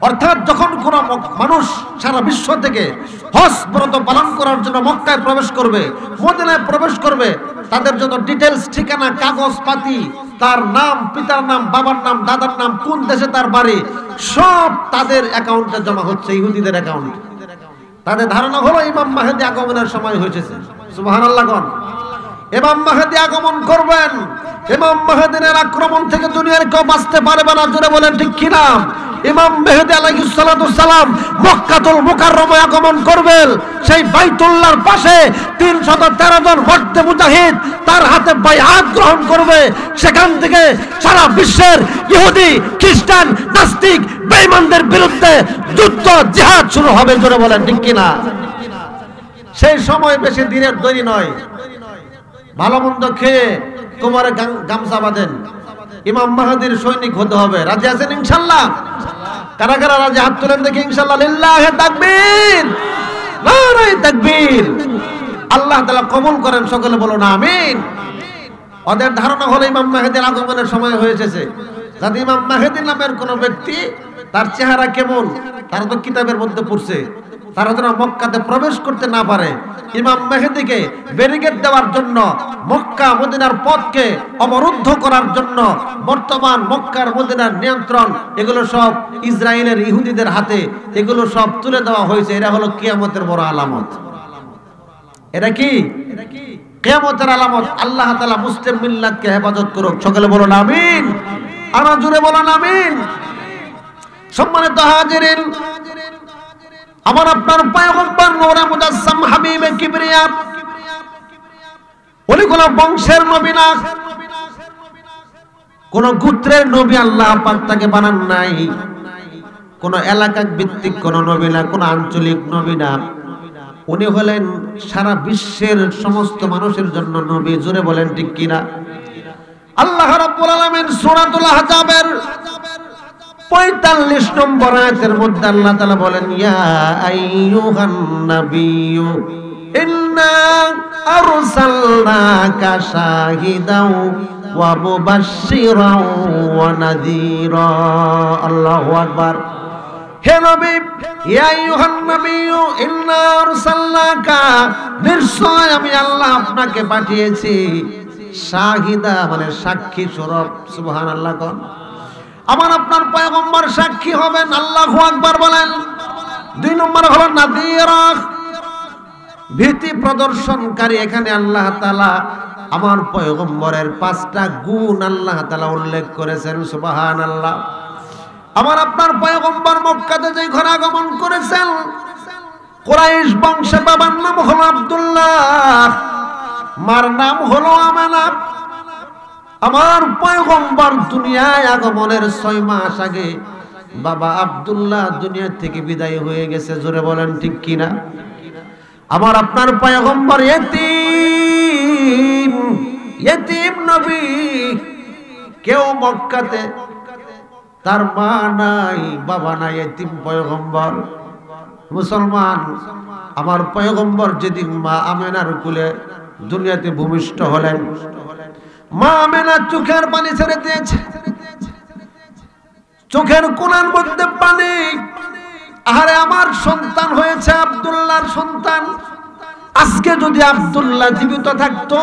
[SPEAKER 1] অর্থাৎ যখন কোন মানুষ সারা বিশ্ব থেকে হজ ব্রত পালন করার জন্য মক্কায় প্রবেশ করবে, মদিনায় প্রবেশ করবে, তাদের যত ডিটেইলস, ঠিকানা, কাগজ পাতি, তার নাম, পিতার নাম, বাবার নাম, দাদার নাম, কোন দেশে তার বাড়ি, সব তাদের অ্যাকাউন্টে জমা হচ্ছে, ইহুদিদের অ্যাকাউন্টে। তাদের ধারণা হলো ইমাম মাহদী আগমনের সময় হয়েছে। সুবহানাল্লাহ। ইমাম মাহদী আগমন করবেন, ইমাম মাহদীর আক্রমণ থেকে দুনিয়ার কেউ বাঁচতে পারবে না। জোরে বলেন ঠিক কিনা? ইমাম মেহেদী আলাইহিস সালাতু সালাম মক্কাতুল মুকাররমায় আগমন করবেন। সেই বাইতুল্লাহর পাশে 313 জন মর্দে মুজাহিদ তার হাতে বাইআত গ্রহণ করবে। সেখান থেকে সারা বিশ্বের ইহুদি, খ্রিস্টান, নাস্তিক, বেঈমানদের বিরুদ্ধে যুদ্ধ, জিহাদ শুরু হবে। জোরে বলেন ঠিক কিনা? সেই সময় বেশি দিনের দেরি নয়। ভালো মন্দ খেয়ে কোমরে গামছা বাঁধেন, ইমাম মাহদীর সৈনিক হতে হবে। রাজি আছেন ইনশাআল্লাহ? কারা কারা রাজি? হাত তুলেন দেখি। ইনশাআল্লাহ। লিল্লাহি তাকবীর, নারায়ে তাকবীর। আল্লাহ তাআলা কবুল করেন। সকলে বলুন আমিন। ওদের ধারণা হলো ইমাম মাহদীর আগমনের সময় হয়েছে। যদি ইমাম মাহদী নামের কোন ব্যক্তি, তার চেহারা কেমন তারা তো কিতাবের মধ্যে পড়ছে, তারা যেন মক্কাতে প্রবেশ করতে না পারে, ইমাম মেহেদীকে ব্যারিকেড দেওয়ার জন্য, মক্কা মদিনার পথকে অবরুদ্ধ করার জন্য বর্তমান মক্কার মদিনার নিয়ন্ত্রণ এগুলো সব ইসরায়েলের ইহুদিদের হাতে, এগুলো সব তুলে দেওয়া হয়েছে। এরা হলো কিয়ামতের বড় আলামত। এটা কি? কিয়ামতের আলামত। আল্লাহ তাআলা মুসলিম মিল্লাতকে হেফাজত করুক। সকলে বলুন আমিন। আর জোরে বলুন আমিন। সম্মানিত হাজিরিন, আমার আপনার পয়গম্বর নূরে মুজাসসাম হাবিবে কিবরিয়া, উনি কোন বংশের নবী না, কোন গোত্রের নবী আল্লাহ পাক তাকে বানান নাই, কোন এলাকা ভিত্তিক কোন নবী না, কোন আঞ্চলিক নবী না। উনি হলেন সারা বিশ্বের সমস্ত মানুষের জন্য নবী। জোরে বলেন ঠিক কিনা? আল্লাহ রাব্বুল আলামিন সূরাতুল আহজাবের 45 নম্বর আয়াতের মধ্যে আল্লাহ তাআলা বলেন, ইয়া আইয়ুহান নাবিয়্যু ইন্না আরসালনাকা শাহিদাও ওয়া মুবাশশিরাও ওয়া নাযীরা। আল্লাহু আকবার। হে নবী, ইয়া আইয়ুহান নাবিয়্যু ইন্না আরসালনাকা, নিশ্চয় আমি আল্লাহ আপনাকে পাঠিয়েছি শাহিদা মানে সাক্ষী স্বরূপ। সুবহানাল্লাহ। কোন আমার আপনার পয়গম্বর সাক্ষী হবেন। আল্লাহু আকবার বলেন। 2 নম্বর হলো নাযীরা, ভীতি প্রদর্শনকারী। এখানে আল্লাহ তাআলা আমার পয়গম্বরের 5টা গুণ আল্লাহ তাআলা উল্লেখ করেছেন। সুবহানাল্লাহ। আমার আপনার পয়গম্বর মক্কাতে যে ঘরে আগমন করেছেন, কুরাইশ বংশে বাবার নাম হলো আব্দুল্লাহ, মার নাম হলো আমেনা। আমার পয়গম্বর দুনিয়ায় আগমনের 6 মাস আগে বাবা আব্দুল্লাহ দুনিয়া থেকে বিদায় হয়ে গেছে। জোরে বলেন ঠিক কিনা? আমার আপনার পয়গম্বর ইয়েতিম নবী। কেউ মক্কাতে তার মা নাই, বাবা নাই, ইয়েতিম পয়গম্বর। মুসলমান, আমার পয়গম্বর যেদিন মা আমেনার কোলে দুনিয়াতে ভূমিষ্ঠ হলেন, মা আমেনা চোখের পানি ছেড়ে দিয়েছে, চোখের কোণার মধ্যে পানি। আরে আমার সন্তান হয়েছে, আব্দুল্লাহর সন্তান। আজকে যদি আব্দুল্লাহ জীবিত থাকতো,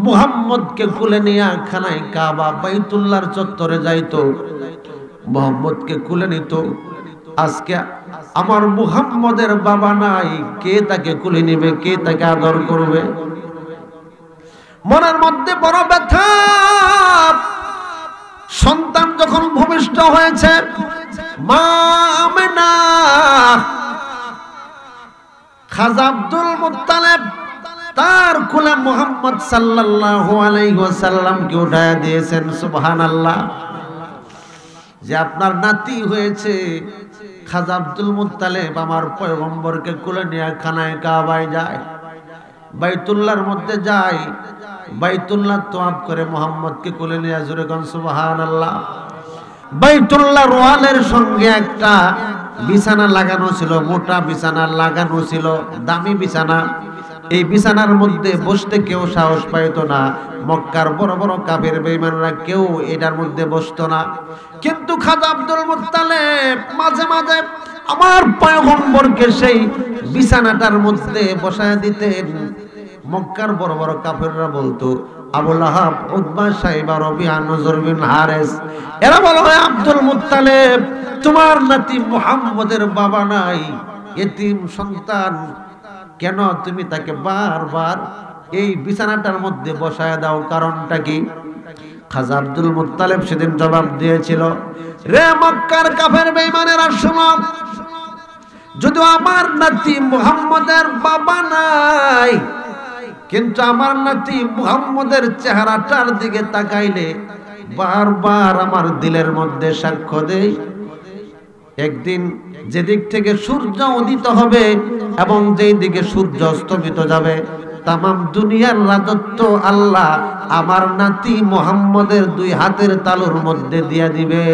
[SPEAKER 1] মুহাম্মদকে কোলে নিয়ে খানায় কাবা বাইতুল্লাহর চত্বরে যাইতো, মুহাম্মদকে কোলে নিত। আজকে আমার মুহাম্মদের বাবা নাই, কে তাকে কোলে নেবে, কে তাকে আদর করবে? মনের মধ্যে বড় ব্যথা। সন্তান যখন ভূমিষ্ঠ হয়েছে, মা আমেনা খাজা আব্দুল মুত্তালিব তার কোলে মুহাম্মদ সাল্লাল্লাহু আলাইহি ওয়াসাল্লামকে উঠায়া দিয়েছেন। সুবহানাল্লাহ। যে আপনার নাতি হয়েছে, খাজা আব্দুল মুত্তালিব আমার পয়গম্বরকে কোলে নিয়ে খানায় কাবায় যায়, বাইতুল্লাহর মধ্যে যায়, বাইতুল্লাহ তওয়াফ করে মুহাম্মদকে কোলে নিয়ে। জোরে কোন সুবহানাল্লাহ। বাইতুল্লাহর ওয়ালের সঙ্গে একটা বিছানা লাগানো ছিল, মোটা বিছানা লাগানো ছিল, দামি বিছানা। এই বিছানার মধ্যে বসতে কেউ সাহস পাইতো না। মক্কার বড় বড় কাফের বেঈমানরা কেউ এটার মধ্যে বসতো না। কিন্তু খাজা আব্দুল মুত্তালিব মাঝে মাঝে আমার পয়গম্বরকে সেই বিছানাটার মধ্যে বসায় দিতেন। মক্কার বড় বড় কাফেররা বলতো, আবু লাহাব, উতবা, সাইবা, রবিআ, নজর বিন হারেস, এরা বলে, হয় আব্দুল মুত্তালিব তোমার নাতি মুহাম্মদের বাবা নাই, এতিম সন্তান, কেন তুমি তাকে বারবার এই বিছানাটার মধ্যে বসায় দাও? কারণটা কি? খাজা আব্দুল মুত্তালিব সেদিন জবাব দিয়েছিল, রে মক্কার কাফের বেঈমানেরা শোনো, যদি আমার নাতি মুহাম্মদের বাবা নাই, কিন্তু আমার নাতি মুহাম্মদের চেহারাটার দিকে তাকাইলে বারবার আমার দিলের মধ্যে সাক্ষ্য দেয়, একদিন যেদিক থেকে সূর্য উদিত হবে এবং যেই দিকে সূর্য অস্তমিত যাবে, তামাম দুনিয়ার রাজত্ব আল্লাহ আমার নাতি মুহাম্মদের 2 হাতের তালুর মধ্যে দিয়া দিবে।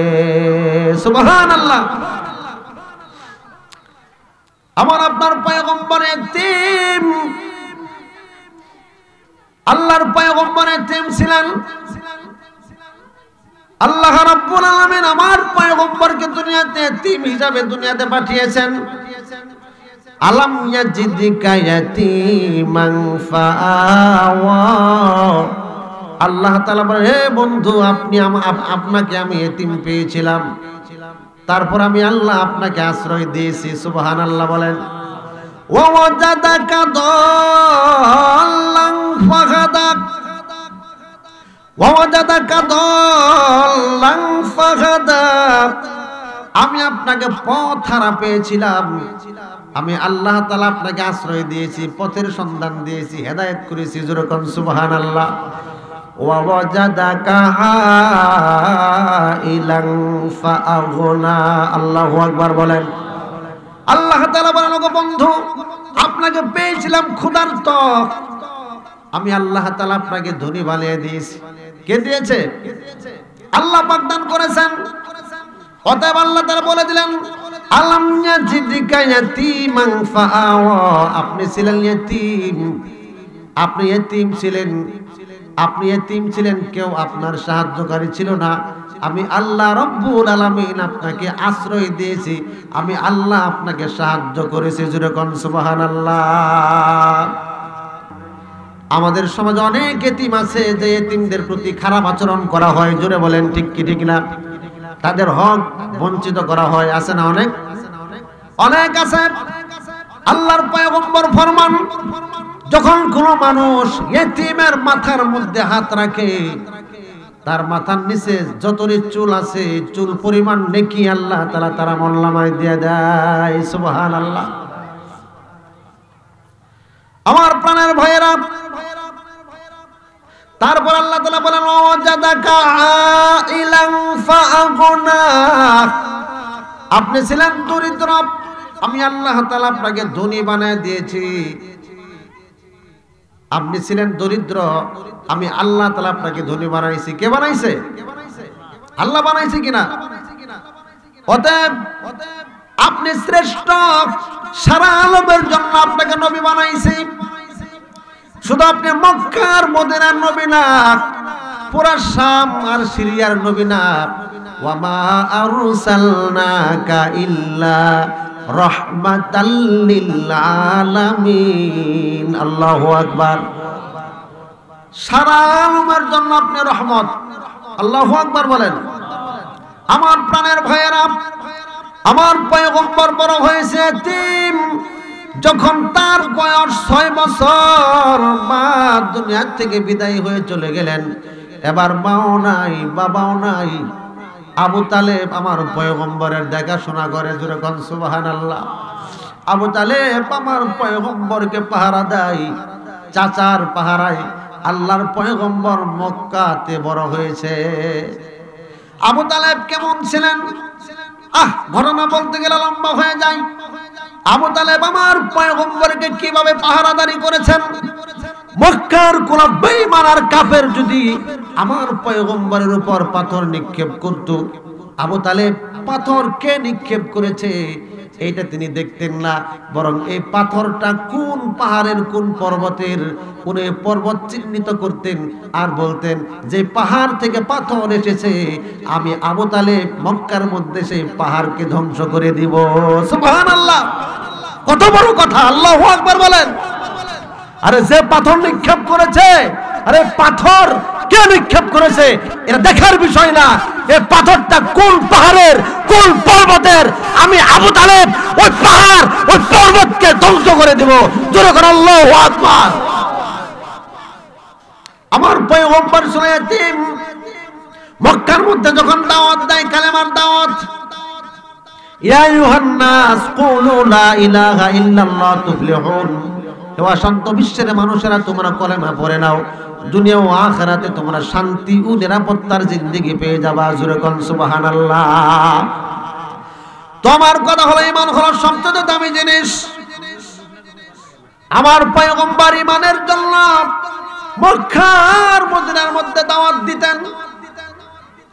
[SPEAKER 1] সুবহানাল্লাহ। আমার আপনার পয়গম্বর এতিম, আল্লাহর পয়গম্বর এতিম ছিলেন। আল্লাহ রাব্বুল আলামিন আমার পয়গম্বরকে দুনিয়াতে এতিম হিসাবে দুনিয়াতে পাঠিয়েছেন। আলাম ইয়াজিদিকা ইয়াতীমান ফাআওয়া। আল্লাহ তাআলা বলেন, হে বন্ধু, আপনাকে আমি এতিম পেয়েছিলাম, তারপর আমি আল্লাহ আপনাকে আশ্রয় দিয়েছি। সুবহানাল্লাহ বলেন। ওয়া ওয়াজাদাকা দাল্লান ফাহাদা, ওয়া ওয়াজাদাকা দাল্লান ফাহাদা। আমি আপনাকে পথ হারা পেয়েছিলাম, আমি আল্লাহ তাআলা আপনাকে আশ্রয় দিয়েছি, পথের সন্ধান দিয়েছি, হেদায়েত করেছি। যেরকম সুবহানাল্লাহ। ওয়া ওয়াজাদাকা আইলান ফাআগনা। আল্লাহু আকবার বলেন। আল্লাহ তাআলা বলেন, ওগো বন্ধু, আপনাকে পেয়েছিলাম ক্ষুধার্ত, আমি আল্লাহ তাআলা আপনাকে ধনী বানিয়ে দিয়েছি। কে দিয়েছে? আল্লাহ পাক দান করেছেন। অতএব আল্লাহ তাআলা বলে দিলেন আলাম ইয়াজিদিকা ইয়াতীমান ফাআওয়া, আপনি ছিলেন ইয়তীম, আপনি ইয়তীম ছিলেন, আপনি ইয়তীম ছিলেন, কেউ আপনার সাহায্যকারী ছিল না। আমি আল্লাহ রব্বুল আলামিন আপনাকে আশ্রয় দিয়েছি, আমি আল্লাহ আপনাকে সাহায্য করেছি। জোরে কোন সুবহানাল্লাহ। আমাদের সমাজে অনেক ইতিম আছে যে ইতিমদের প্রতি খারাপ আচরণ করা হয়। জোরে বলেন ঠিক কি ঠিক না? তাদের হক বঞ্চিত করা হয়, আছে না? অনেক অনেক আছে। আল্লাহর পয়গম্বর ফরমান, যখন কোনো মানুষ ইতিমের মাথার মধ্যে হাত রাখে, তার মাথার নিচে যতরি চুল আছে চুল পরিমাণ নেকি আল্লাহ তাআলা তার আমলনামায় দিয়ে দেয়। সুবহানাল্লাহ। আমার প্রাণের ভাইয়েরা, তারপর আল্লাহ তাআলা বলেন ওয়াজাদাকা আইলান ফাআগনা, আপনি ছিলেন দরিদ্র, আমি আল্লাহ তাআলা আপনাকে ধনী বানায় দিয়েছি। আপনি ছিলেন দরিদ্র, আমি আল্লাহ তাআলা আপনাকে ধনী বানাইছি। কে বানাইছে? আল্লাহ বানাইছে কিনা? অতএব আপনি শ্রেষ্ঠ, সারা আলমের জন্য আপনাকে নবী বানাইছে। শুধু আপনি মক্কার মদিনার নবী না, পুরা শাম আর সিরিয়ার নবী না। ওয়া মা আরসালনাকা ইল্লা রাহমাতাল লিল আলামিন। আল্লাহু আকবার। সারা আলমের জন্য আপনি রহমত। আল্লাহু আকবার বলেন। আমার প্রাণের ভাইয়েরা, আমার পয়গম্বর বড় হয়েছে এতিম। যখন তার বয়স 6 বছর, মা দুনিয়া থেকে বিদায় হয়ে চলে গেলেন। এবার মাও নাই, বাবাও নাই। আবু তালেব আমার পয়গম্বরের দেখাশোনা করে। জোরে কোন সুবহানাল্লাহ। আবু তালেব আমার পয়গম্বরকে পাহারা দেয়, চাচার পাহারায় আল্লাহর পয়গম্বর মক্কাতে বড় হয়েছে। আবু তালেব কেমন ছিলেন? ঘটনা বলতে গেলে লম্বা হয়ে যায়। আবু তালেব আমার পয়গম্বরকে কিভাবে পাহারাদারি করেছেন। মক্কার কোন বেঈমান আর কাফের যদি আমার পয়গম্বরের উপর পাথর নিক্ষেপ করত, আবু তালেব পাথর কে নিক্ষেপ করেছে এইটা তিনি দেখতেন না, বরং এই পাথরটা কোন পাহাড়ের কোন পর্বতের কোন পর্বত চিহ্নিত করতেন আর বলতেন যে পাহাড় থেকে পাথর এসেছে, আমি আবু তালেব মক্কার মধ্যে সেই পাহাড়কে ধ্বংস করে দিব। সুবহানাল্লাহ। কত বড় কথা! আল্লাহু আকবার বলেন। আরে যে পাথর নিক্ষেপ করেছে, আরে পাথর কে নিক্ষেপ করেছে এটা দেখার বিষয় না, এই পাথরটা কোন পাহাড়ের কোন পর্বতের, আমি আবু তালেব ওই পাহাড় ওই পর্বতকে ধ্বংস করে দেব। জোরে করে আল্লাহু আকবার। আমার পয়গম্বর শুনেছেন মক্কার মধ্যে যখন দাওয়াত দেয়, কালেমার দাওয়াত, ইয়া আইয়ুহান নাস কুলু লা ইলাহা ইল্লাল্লাহ তুফলিহুন, হে শান্ত বিশ্বের মানুষেরা তোমরা কলেমা পড়ে নাও, দুনিয়া ও আখিরাতে তোমরা শান্তি ও নিরাপত্তার জিন্দেগি পেয়ে যাবা। জোরে কোন সুবহানাল্লাহ। তোমার কথা হলো ঈমান হলো সবচেয়ে দামি জিনিস। আমার পয়গম্বর ঈমানের জন্য মক্কার মদিনার মধ্যে দাওয়াত দিতেন।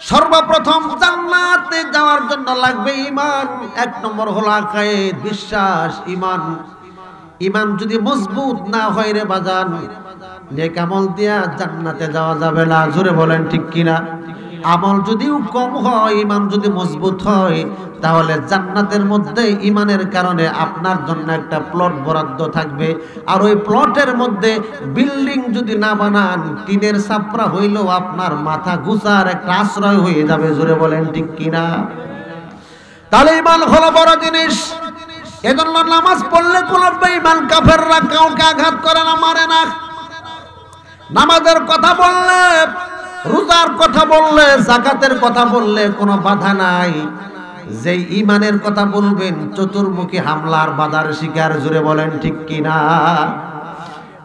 [SPEAKER 1] সর্বপ্রথম জান্নাতে যাওয়ার জন্য লাগবে ঈমান। 1 নম্বর হলো আকিদ, বিশ্বাস, ঈমান। ঈমান যদি মজবুত না হয় রে বাজান, নেক আমল দিয়া জান্নাতে যাওয়া যাবে না। জোরে বলেন ঠিক কিনা? আমল যদিও কম হয়, ঈমান যদি মজবুত হয়, তাহলে জান্নাতের মধ্যে ঈমানের কারণে আপনার জন্য একটা প্লট বরাদ্দ থাকবে। আর ওই প্লটের মধ্যে বিল্ডিং যদি না বানান, টিনের ছাপরা হইলেও আপনার মাথা গুছার একটা আশ্রয় হয়ে যাবে। জোরে বলেন ঠিক কিনা? তাহলে ঈমান হলো বড় জিনিস। এজন্য নামাজ পড়লে কোন বেঈমান কাফেররা কাউকে আঘাত করে না, মারে না। নামাজের কথা বললে, রোজার কথা বললে, যাকাতের কথা বললে কোনো বাধা নাই। যে ঈমানের কথা বলবেন চতুর্মুখী হামলার বাধার শিকার। জোরে বলেন ঠিক কিনা?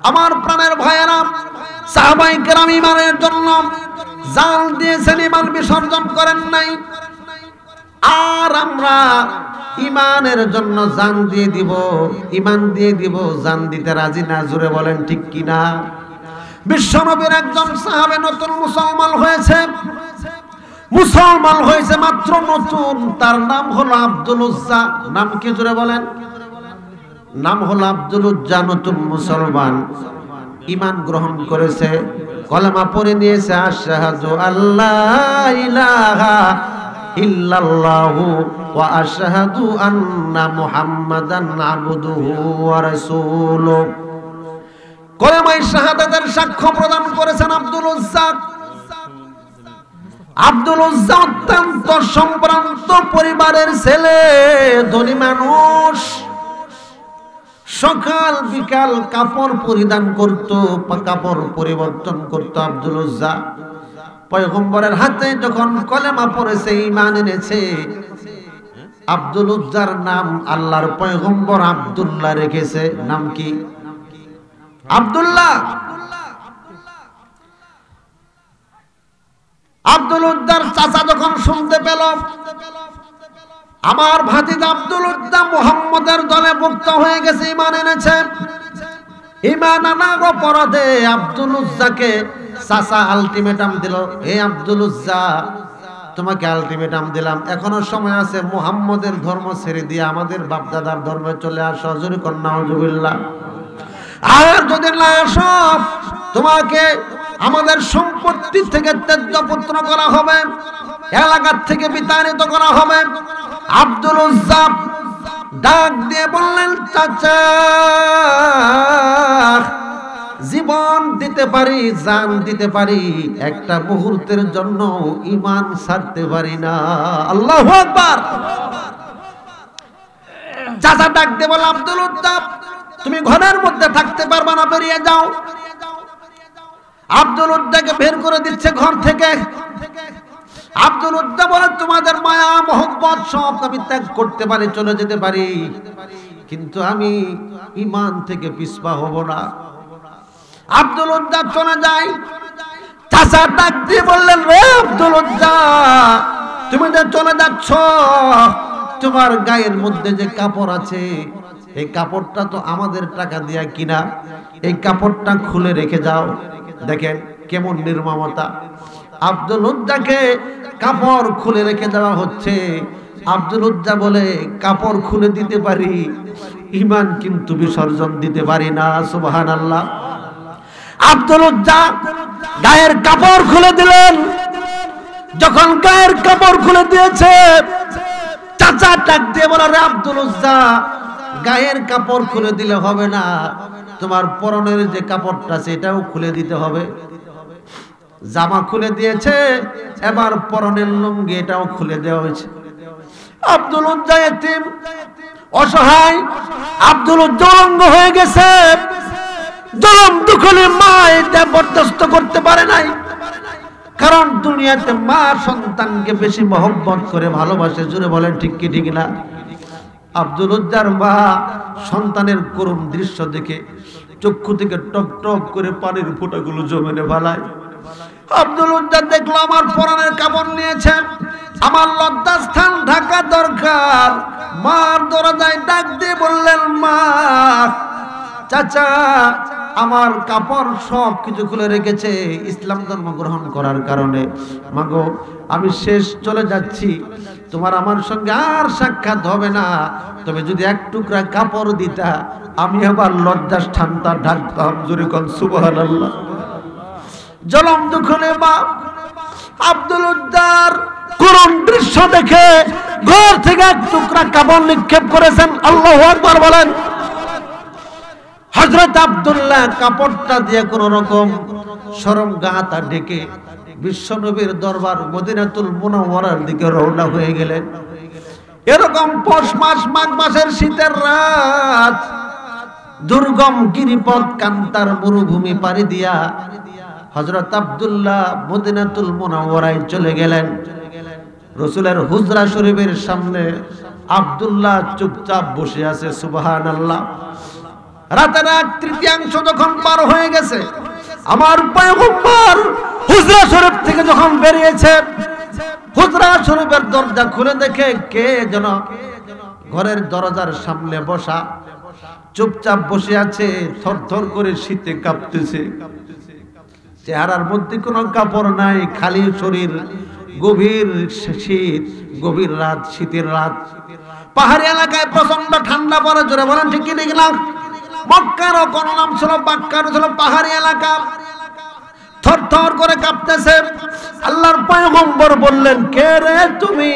[SPEAKER 1] আমার প্রাণের ভাইয়েরা, সাহাবায়ে কেরাম ঈমানের জন্য জান দিয়েছেন, ঈমান বিসর্জন করেন নাই। আর আমরা ঈমানের জন্য জান দিয়ে দিব, ঈমান দিয়ে দিব, জান দিতে রাজি না। জোরে বলেন ঠিক কিনা? বিশ্বনবীর একজন সাহাবে নতুন মুসলমান হয়েছে, মুসলমান হয়েছে মাত্র নতুন, তার নাম হলো আব্দুল উজ্জা। নাম কি জোরে বলেন? নাম হলো আব্দুল উজ্জা। নতুন মুসলমান, ঈমান গ্রহণ করেছে, কলেমা পড়ে নিয়েছে, আশহাদু আল্লাহ ইলাহা ইল্লাল্লাহু ওয়া আশহাদু আন্না মুহাম্মাদান আবদুহু ওয়া রাসূলুহু। কলেমায়ে শাহাদাতের সাক্ষ্য প্রদান করেছেন আব্দুল উজ্জা। আব্দুল উজ্জা অত্যন্ত সম্ভ্রান্ত পরিবারের ছেলে, ধনী মানুষ। সকাল বিকাল কাপড় পরিধান করত, কাপড় পরিবর্তন করত আব্দুল উজ্জা। পয়গম্বরের হাতে যখন কলেমা পড়েছে, ঈমান এনেছে, আব্দুল উজ্জার নাম আল্লাহর পয়গম্বর আব্দুল্লাহ রেখেছে। নাম কি? আব্দুল্লাহ। আব্দুল উজ্জার চাচা যখন শুনতে পেল আমার ভাতিজা আব্দুল উজ্জা মুহাম্মদের দলে ভুক্ত হয়ে গেছে, ঈমান এনেছে, ঈমান আনার অপরাধে আব্দুল উজ্জাকে চাচা আলটিমেটাম দিল, হে আব্দুল উজ্জা, তোমাকে আলটিমেটাম দিলাম, এখনো সময় আছে, মুহাম্মদের ধর্ম ছেড়ে দিয়ে আমাদের বাপদাদার ধর্মে চলে আসো। জোরে কর নাউজুবিল্লাহ। আর যদি না আসো, তোমাকে আমাদের সম্পত্তি থেকে ত্যায্যপুত্র করা হবে, এলাকার থেকে বিতাড়িত করা হবে। আব্দুল উজ্জা ডাক দিয়ে বললেন, চাচা, জীবন দিতে পারি, জান দিতে পারি, একটা মুহূর্তের জন্য ঈমান ছাড়তে পারি না। আল্লাহু আকবার। চাচা ডাক দিয়ে বলে, আব্দুল উজ্জা, তুমি ঘরের মধ্যে থাকতে পারবা না, বেরিয়ে যাও। আব্দুল উজ্জাকে বের করে দিচ্ছে ঘর থেকে। আব্দুল উজ্জা বলে, তোমাদের মায়া মোহব্বত সব আমি ত্যাগ করতে পারি, চলে যেতে পারি, কিন্তু আমি ঈমান থেকে পিছপা হব না। আব্দুল উজ্জা চলে যায়। চাচা ডাক দিয়ে বললেন, রে আব্দুল উজ্জা, তুমি যে চলে যাচ্ছ, তোমার গায়ের মধ্যে যে কাপড় আছে, এই কাপড়টা তো আমাদের টাকা দিয়া কিনা, এই কাপড়টা খুলে রেখে যাও। দেখেন কেমন নির্মমতা। আব্দুল উজ্জাকে কাপড় খুলে রেখে দেওয়া হচ্ছে। আব্দুল উজ্জা বলে, কাপড় খুলে দিতে পারি, ঈমান কিন্তু বিসর্জন দিতে পারি না। সুবহানাল্লাহ। আব্দুল উজ্জা গায়ের কাপড় খুলে দিলেন। যখন গায়ের কাপড় খুলে দিয়েছে, চাচা ডাক দিয়ে বলে, রে আব্দুল উজ্জা, গায়ের কাপড় খুলে দিলে হবে না, তোমার পরনের যে কাপড়টা সেটাও খুলে দিতে হবে। জামা খুলে দিয়েছে, এবার পরনের লুঙ্গি এটাও খুলে দেওয়া হয়েছে। আব্দুল উজ্জা এতিম, অসহায়। আব্দুল উজ্জা উলঙ্গ হয়ে গেছে। জলম দুখলে মা এটা বরদাস্ত করতে পারে নাই, কারণ দুনিয়াতে মা সন্তানকে বেশি মহব্বত করে, ভালোবাসে। জুড়ে বলেন ঠিক কি ঠিক না? আব্দুল উজ্জার মা সন্তানের করুণ দৃশ্য দেখে চক্ষু থেকে টপ টপ করে পানির ফোঁটাগুলো জমেনে ভালায়। আব্দুল উজ্জা দেখলো আমার পরনের কাপড় নিয়েছে, আমার লজ্জাস্থান ঢাকা দরকার। মার দরজায় ডাক দিয়ে বললেন, মা, চাচা আমার কাপড় সব কিছু খুলে রেখেছে ইসলাম ধর্ম গ্রহণ করার কারণে। মাগো, আমি শেষ চলে যাচ্ছি, তোমার আমার সঙ্গে আর সাক্ষাৎ হবে না, তবে যদি এক টুকরা কাপড় দিতা, আমি আবার লজ্জাস্থানটা ঢাকতাম। জোরে কোন সুবহানাল্লাহ। জলম দুঃখনে মা আব্দুল উজ্জার করুণ দৃশ্য দেখে ঘর থেকে এক টুকরা কাপড় নিক্ষেপ করেছেন। আল্লাহু আকবার বলেন। হযরত আব্দুল্লাহ কাপড়টা দিয়ে কোন রকম শরম গাটা ঢেকে বিশ্বনবীর দরবার মদিনাতুল মুনাওয়ারার দিকে রওনা হয়ে গেলেন। এরকম পৌষ মাস, মাঘ মাসের শীতের রাত, দুর্গম গিরিপথ কান্তার মরুভূমি পাড়ি দিয়া হযরত আব্দুল্লাহ মদিনাতুল মুনাওয়ারায় চলে গেলেন। রাসূলের হুজরা শরীফের সামনে আব্দুল্লাহ চুপচাপ বসে আছে। সুবহানাল্লাহ। রাতের এক তৃতীয়াংশ যখন পার হয়ে গেছে, আমার পয়গম্বর হুজরা শরীফ থেকে যখন বেরিয়েছে, হুজরা শরীফের দরজা খুলে দেখে কে যেন ঘরের দরজার সামনে বসা, চুপচাপ বসে আছে, থরথর করে শীতে কাঁপতেছে। চেহারার মধ্যে কোনো কাপড় নাই, খালি শরীর, গভীর শীত, গভীর রাত, শীতের রাত। পাহাড়ি এলাকায় প্রচন্ড ঠান্ডা পড়ে, জোরে বলেন ঠিক কি না? মক্কারও কোন নাম ছিল, বাক্কারও ছিল পাহাড়ি এলাকা। থরথর করে কাঁপতেছে। আল্লাহর পয়গম্বর বললেন, কে রে তুমি?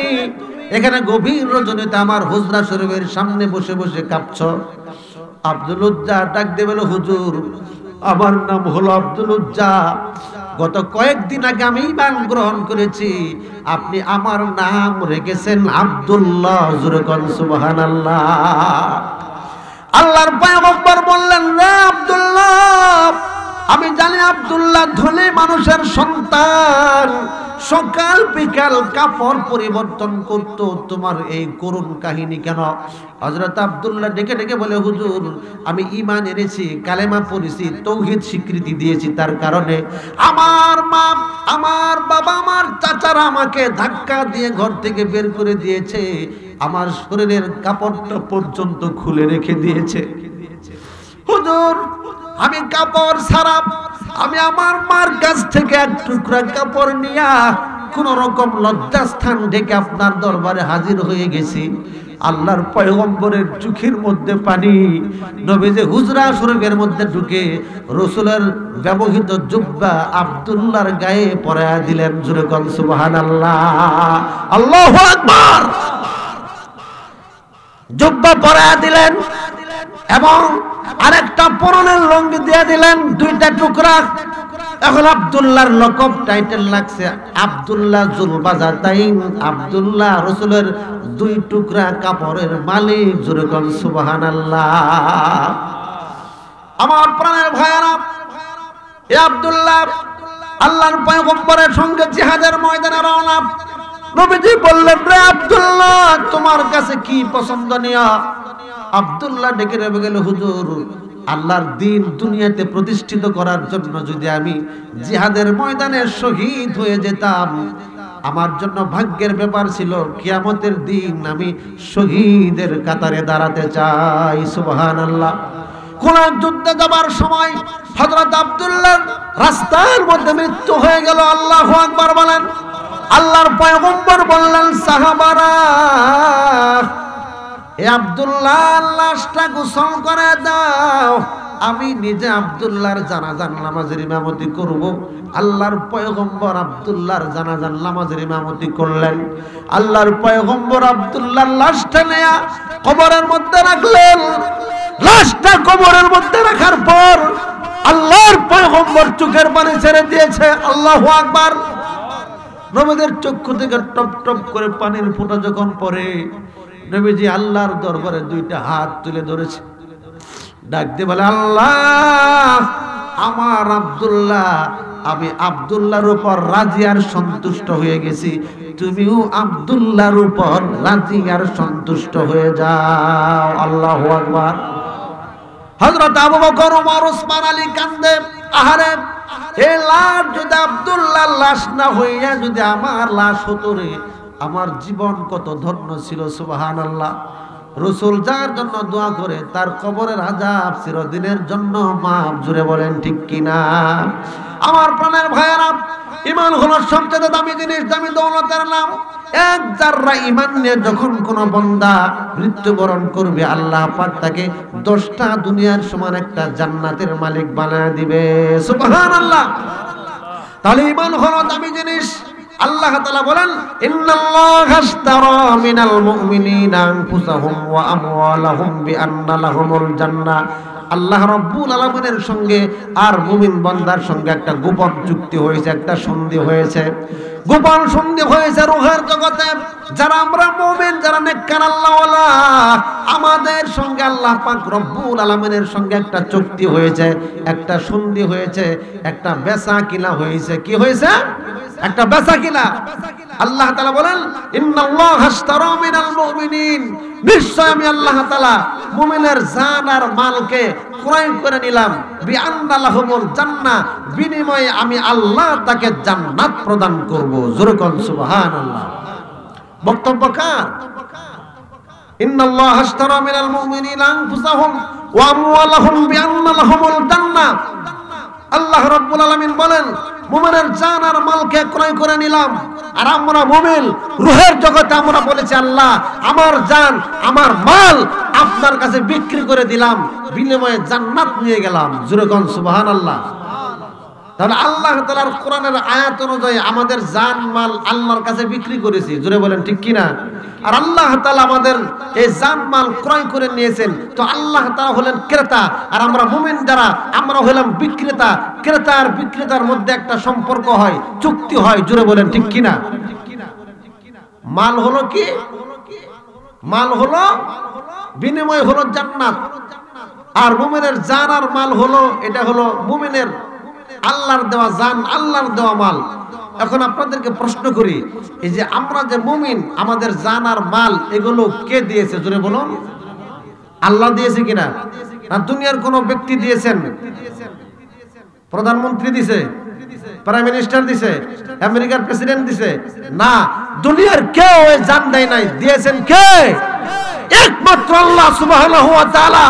[SPEAKER 1] এখানে গভীর রজনীতে আমার হুজরা শরীফের সামনে বসে বসে কাঁপছো। আব্দুল উজ্জা ডাক দিয়ে বলে, হুজুর আমার নাম হলো আব্দুল উজ্জা, গত কয়েকদিন আগে আমি ঈমান গ্রহণ করেছি, আপনি আমার নাম রেখেছেন আব্দুল্লাহ। জোরে কোন সুবহানাল্লাহ। আল্লাহর পয়গম্বর বললেন, রে আব্দুল্লাহ, আমি জানি আব্দুল্লাহ ধনী মানুষের সন্তান, সকাল বিকাল কাপড় পরিবর্তন করতো, তোমার এই করুণ কাহিনী কেন? হযরত আব্দুল্লাহ ডেকে ডেকে বলে, হুজুর আমি ঈমান এনেছি, কালেমা পড়েছি, তাওহীদ স্বীকৃতি দিয়েছি, তার কারণে আমার মা, আমার বাবা, আমার চাচারা আমাকে ধাক্কা দিয়ে ঘর থেকে বের করে দিয়েছে, আমার শরীরের কাপড়টা পর্যন্ত খুলে রেখে দিয়েছে। হুজুর আমি কাপড় ছাড়া, আমি আমার মার কাছ থেকে এক টুকরা কাপড় নিয়া কোন রকম লজ্জাস্থান ঢেকে আপনার দরবারে হাজির হয়ে গেছি। আল্লাহর পয়গম্বরের চোখের মধ্যে পানি। নবীজি হুজরা শরীফের মধ্যে ঢুকে রাসূলের ব্যবহৃত জুব্বা আব্দুল্লাহর গায়ে পরায়া দিলেন। জোরে কোন সুবহানাল্লাহ। আল্লাহু আকবার। জুব্বা পরায়া দিলেন এবং আরেকটা পরনের লুঙ্গি দিয়ে দিলেন, দুইটা টুকরা। এখন আব্দুল্লাহর লকব টাইটেল লাগছে আব্দুল্লাহ জুলবাজাতাইন, আব্দুল্লাহ রাসূলের দুই টুকরা কাপড়ের মালিক। জোরে কোন সুবহানাল্লাহ। আমার প্রাণের ভাইয়েরা, এ আব্দুল্লাহ আল্লাহর পয়গম্বরের সঙ্গে জিহাদের ময়দানে রওনা। নবীজি বললেন, রে আব্দুল্লাহ তোমার কাছে কি পছন্দনীয়? আব্দুল্লাহ ডেকে রেবে গেল, হুজুর আল্লাহর দ্বীন দুনিয়াতে প্রতিষ্ঠিত করার জন্য যদি আমি জিহাদের ময়দানে শহীদ হয়ে যেতাম, আমার জন্য ভাগ্যের ব্যাপার ছিল, কিয়ামতের দিন আমি শহীদের কাতারে দাঁড়াতে চাই। সুবহানাল্লাহ। কোন যুদ্ধে যাবার সময় হযরত আব্দুল্লাহর রাস্তার মধ্যে মৃত্যু হয়ে গেল। আল্লাহু আকবার বলেন। আল্লাহর পয়গম্বর বললেন, সাহাবারা এ আব্দুল্লাহ লাশটা গোসল করে দাও, আমি নিজে আব্দুল্লাহর জানাজার নামাজের ইমামতি করব। আল্লাহর পয়গম্বর আব্দুল্লাহর জানাজার নামাজের ইমামতি করলেন। আল্লাহর পয়গম্বর আব্দুল্লাহর লাশটা নেয়া কবরের মধ্যে রাখলেন। লাশটা কবরের মধ্যে রাখার পর আল্লাহর পয়গম্বর চোখের পানি ছেড়ে দিয়েছে। আল্লাহু আকবার। নবীদের চক্ষু থেকে টপ টপ করে পানির ফোঁটা যখন পড়ে, নবীজি আল্লাহর দরবারে দুইটা হাত তুলে ধরেছে, ডাক দিয়ে বলে, আল্লাহ আমার আব্দুল্লাহ, আমি আব্দুল্লাহর উপর রাজি আর সন্তুষ্ট হয়ে গেছি, তুমিও আব্দুল্লাহর উপর রাজি আর সন্তুষ্ট হয়ে যাও। আল্লাহু আকবার। হযরত আবু বকর, ওমর, ওসমান, আলী কান্দে, আহারে এই লাশ যদি আব্দুল্লাহর লাশ না হইয়া যদি আমার লাশ হতো রে, আমার জীবন কত ধন্য ছিল। সুবহানাল্লাহ। রাসূল যার জন্য দোয়া করে তার কবরের আযাব চিরদিনের জন্য মাফ। জুড়ে বলেন ঠিক কিনা? আমার প্রাণের ভাইয়েরা, ঈমান হলো সবচেয়ে দামি জিনিস, দামি দৌলতের নাম। এক যারা ঈমান নিয়ে যখন কোন বান্দা মৃত্যুবরণ করবে, আল্লাহ পাক তাকে 10টা দুনিয়ার সমান একটা জান্নাতের মালিক বানায় দিবে। সুবহানাল্লাহ। তাহলে ঈমান হলো দামি জিনিস। আল্লাহ তাআলা বলেন, ইন্নাল্লাহা আশতারা মিনাল মুমিনিনা আনফুসাহুম ওয়া আমওয়ালাহুম বিআন্না লাহুমুল জান্নাহ। আল্লাহ রাব্বুল আলামিনের সঙ্গে আর মুমিন বান্দার সঙ্গে একটা গোপন চুক্তি হয়েছে, একটা সন্ধি হয়েছে, গোপন সন্ধি হয়েছে রূহের জগতে। যারা আমরা মুমিন, যারা নেককার আল্লাহওয়ালা, আমাদের সঙ্গে আল্লাহ পাক রব্বুল আলামিনের সঙ্গে একটা চুক্তি হয়েছে, একটা সন্ধি হয়েছে, একটা বেচা কিনা হয়েছে। কি হয়েছে? একটা বেচা কিনা। আল্লাহ তাআলা বলেন, ইন্নাল্লাহা আশতারা মিনাল মুমিনিন, নিশ্চয় আমি আল্লাহ তাআলা মুমিনের জান আর মালকে ক্রয় করে নিলাম, বিআন্না লাহুমুল জান্নাহ, বিনিময়ে আমি আল্লাহ তাকে জান্নাত প্রদান করব। জোরে কোন সুবহানাল্লাহ। বক্তব্য কার? ইন্নাল্লাহা আশতারা মিনাল মুমিনিনা আনফুসাহুম ওয়া আমওয়ালাহুম বিআন্না লাহুমুল জান্নাহ। আল্লাহ রাব্বুল আলামিন বলেন, মুমিনের জান আর মালকে ক্রয় করে নিলাম। আর আমরা মুমিন রূহের জগতে আমরা বলেছি আল্লাহ আমার জান আমার মাল আপনার কাছে বিক্রি করে দিলাম, বিনিময়ে জান্নাত নিয়ে গেলাম। জোরে কোন সুবহানাল্লাহ। তাহলে আল্লাহ তাআলার কোরআনের আয়াত অনুযায়ী আমাদের জান মাল আল্লাহর কাছে বিক্রি করেছি। জোরে বলেন ঠিক কিনা? আর আল্লাহ তাআলা আমাদের এই জান মাল ক্রয় করে নিয়েছেন। তো আল্লাহ তাআলা হলেন ক্রেতা আর আমরা মুমিন যারা আমরা হলাম বিক্রেতা। ক্রেতা আর বিক্রেতার মধ্যে একটা সম্পর্ক হয়, চুক্তি হয়। জোরে বলেন ঠিক কিনা? মাল হলো কি? মাল হলো বিনিময় হলো জান্নাত। আর মুমিনের জান আর মাল হলো এটা হলো মুমিনের আল্লাহর দেওয়া জান, আল্লাহর দেওয়া মাল। এখন আপনাদেরকে প্রশ্ন করি, এই যে আমরা যে মুমিন আমাদের জান আর মাল এগুলো কে দিয়েছে? জোরে বলুন। আল্লাহ দিয়েছে কিনা? না দুনিয়ার কোন ব্যক্তি দিয়েছেন? প্রধানমন্ত্রী দিছে, প্রাইম মিনিস্টার দিছে, আমেরিকার প্রেসিডেন্ট দিছে? না, দুনিয়ার কেউ এই জান দেয় নাই। দিয়েছেন কে? একমাত্র আল্লাহ সুবহানাহু ওয়া তাআলা।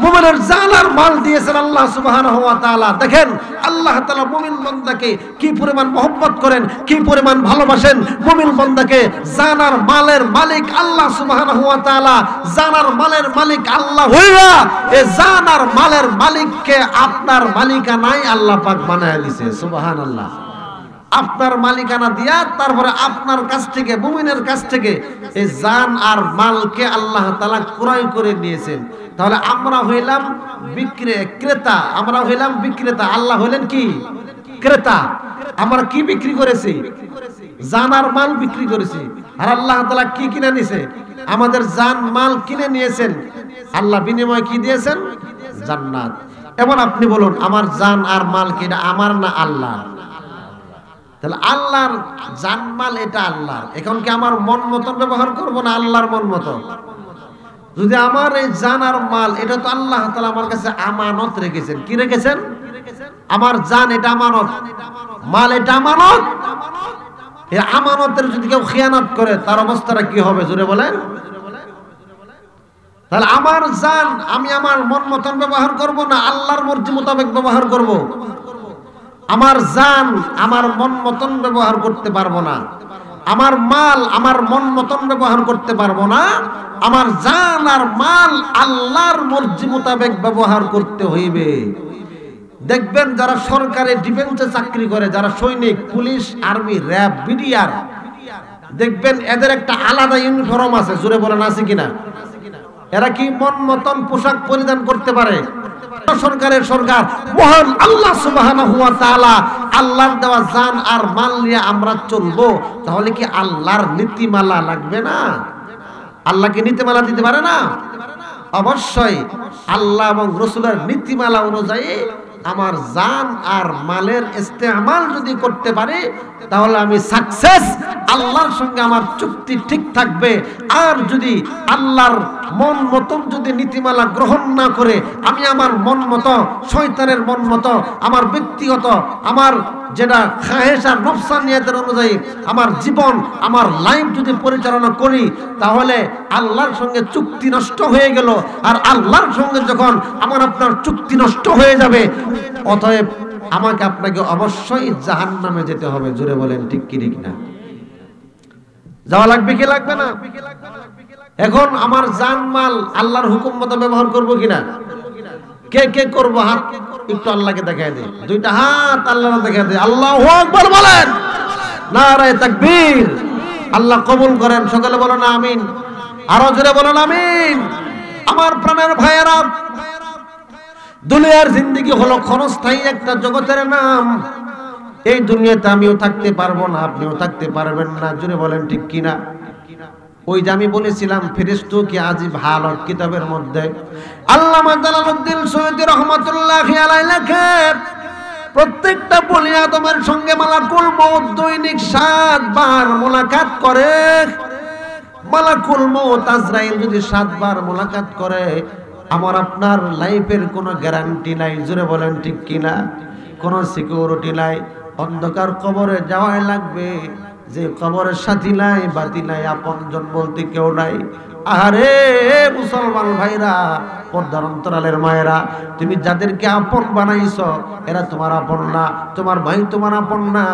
[SPEAKER 1] মুমিনের জান আর মাল দিয়েছেন আল্লাহ সুবহানাহু ওয়া তাআলা। দেখেন আল্লাহ তাআলা মুমিন বান্দাকে কি পরিমাণ মহব্বত করেন, কি পরিমাণ ভালোবাসেন। মুমিন বান্দাকে জান আর মালের মালিক আল্লাহ সুবহানাহু ওয়া তাআলা। জান আর মালের মালিক আল্লাহ হইয়া এই জান আর মালের মালিককে আপনার মালিকানায় আল্লাহ পাক বানায় দিয়েছে। সুবহানাল্লাহ। আপনার মালিকানা দিয়া তারপরে আপনার কাছ থেকে মুমিনের কাছ থেকে এই জান আর মালকে আল্লাহ তাআলা ক্রয় করে নিয়েছেন। তাহলে আমরা হইলাম ক্রেতা, আমরা হইলাম বিক্রেতা, আল্লাহ হইলেন কি? ক্রেতা। আমরা কি বিক্রি করেছি? জান আর মাল বিক্রি করেছি। আর আল্লাহ তাআলা কি কিনে নিয়েছে? আমাদের জান মাল কিনে নিয়েছেন। আল্লাহ বিনিময়ে কি দিয়েছেন? জান্নাত। এবার আপনি বলুন আমার জান আর মাল কি এটা আমার না আল্লাহ? তাহলে আল্লাহর জানমাল এটা আল্লাহর। এখন কি আমার মন মতন ব্যবহার করব না আল্লাহর মন মতো? যদি আমার এই জান আর মাল এটা তো আল্লাহ তাআলা আমার কাছে আমানত রেখেছেন। কি রেখেছেন? আমার জান এটা আমানত, মাল এটা আমানত। এই আমানতের যদি কেউ খিয়ানত করে তার অবস্থাটা কি হবে? জোরে বলেন। তাহলে আমার জান আমি আমার মন মতন ব্যবহার করব না আল্লাহর মর্জি মোতাবেক ব্যবহার করব? আমার জান আমার মন মতন ব্যবহার করতে পারবো না। আমার মাল আমার মন মতন ব্যবহার করতে পারবো না। আমার জান আর মাল আল্লাহর মর্জি মোতাবেক ব্যবহার করতে হইবে। দেখবেন যারা সরকারি ডিফেন্সে চাকরি করে, যারা সৈনিক, পুলিশ, আর্মি, র্যাব, বিডিআর, দেখবেন এদের একটা আলাদা ইউনিফর্ম আছে। জোরে বলেন আছে কিনা? এরা কি মন মতন পোশাক পরিধান করতে পারে? সরকারের সরকার মহান আল্লাহ সুবহানাহু ওয়া তাআলা আল্লাহর দেওয়া জান আর মাল নিয়ে আমরা চলবো, তাহলে কি আল্লাহর নীতিমালা লাগবে না? আল্লাহ কি নীতিমালা দিতে পারে না? অবশ্যই আল্লাহ এবং রাসূলের নীতিমালা অনুযায়ী আমার জান আর মালের ইস্তেমাল যদি করতে পারি তাহলে আমি সাকসেস। আল্লাহর সঙ্গে আমার চুক্তি ঠিক থাকবে। আর যদি আল্লাহর মন মতন যদি নীতিমালা গ্রহণ না করে আমি আমার মন মতো, শয়তানের মন মতো, আমার ব্যক্তিগত আমার যেটা খাহেশ আর নফসানিয়াতের অনুযায়ী আমার জীবন আমার লাইফ যদি পরিচালনা করি তাহলে আল্লাহর সঙ্গে চুক্তি নষ্ট হয়ে গেল। আর আল্লাহর সঙ্গে যখন আমার আপনার চুক্তি নষ্ট হয়ে যাবে, অতএব আমাকে আপনাকে অবশ্যই জাহান্নামে যেতে হবে। জোরে বলেন ঠিক কি ঠিক না? যাওয়া লাগবে কি লাগবে না? এখন আমার জান মাল আল্লাহর হুকুম মতো ব্যবহার করব কিনা? কে কে করব? হাত একটু আল্লাহকে দেখায় দেয়। দুইটা হাত আল্লাহকে দেখায় দেয়। আল্লাহু আকবার বলেন, নারায়ে তাকবীর। আল্লাহ কবুল করেন। সকলে বলেন আমিন। আরো জোরে বলেন আমিন। আমার প্রাণের ভাইয়েরা, দুনিয়ার জিন্দেগি হলো ক্ষণস্থায়ী একটা জগতের নাম। এই দুনিয়াতে আমিও থাকতে পারবো না, আপনিও থাকতে পারবেন না। জোরে বলেন ঠিক কিনা? ওই যে আমি বলেছিলাম ফেরেশতা কি আজিব হাল কিতাবের মধ্যে আল্লামা জালালউদ্দিন সৈয়দী রাহমাতুল্লাহি আলাইহি লেখেন, প্রত্যেকটা বনি আদমের সঙ্গে মালাকুল মউত দৈনিক 7 বার মোলাকাত করে। মালাকুল মউত আজরাইল যদি 7 বার মোলাকাত করে, আমার আপনার লাইফের কোনো গ্যারান্টি নাই। জোরে বলেন ঠিক কিনা? কোনো সিকিউরিটি নাই। অন্ধকার কবরে যাওয়াই লাগবে। যে কবরের সাথী নাই, বাতি নাই, আপনজন বলতে কেউ নাই। আরে মুসলমান ভাইরা, পর্দার অন্তরালের মায়েরা, তুমি যাদেরকে আপন বানাইছো এরা তোমার আপন না, তোমার ভাই তোমার আপন না,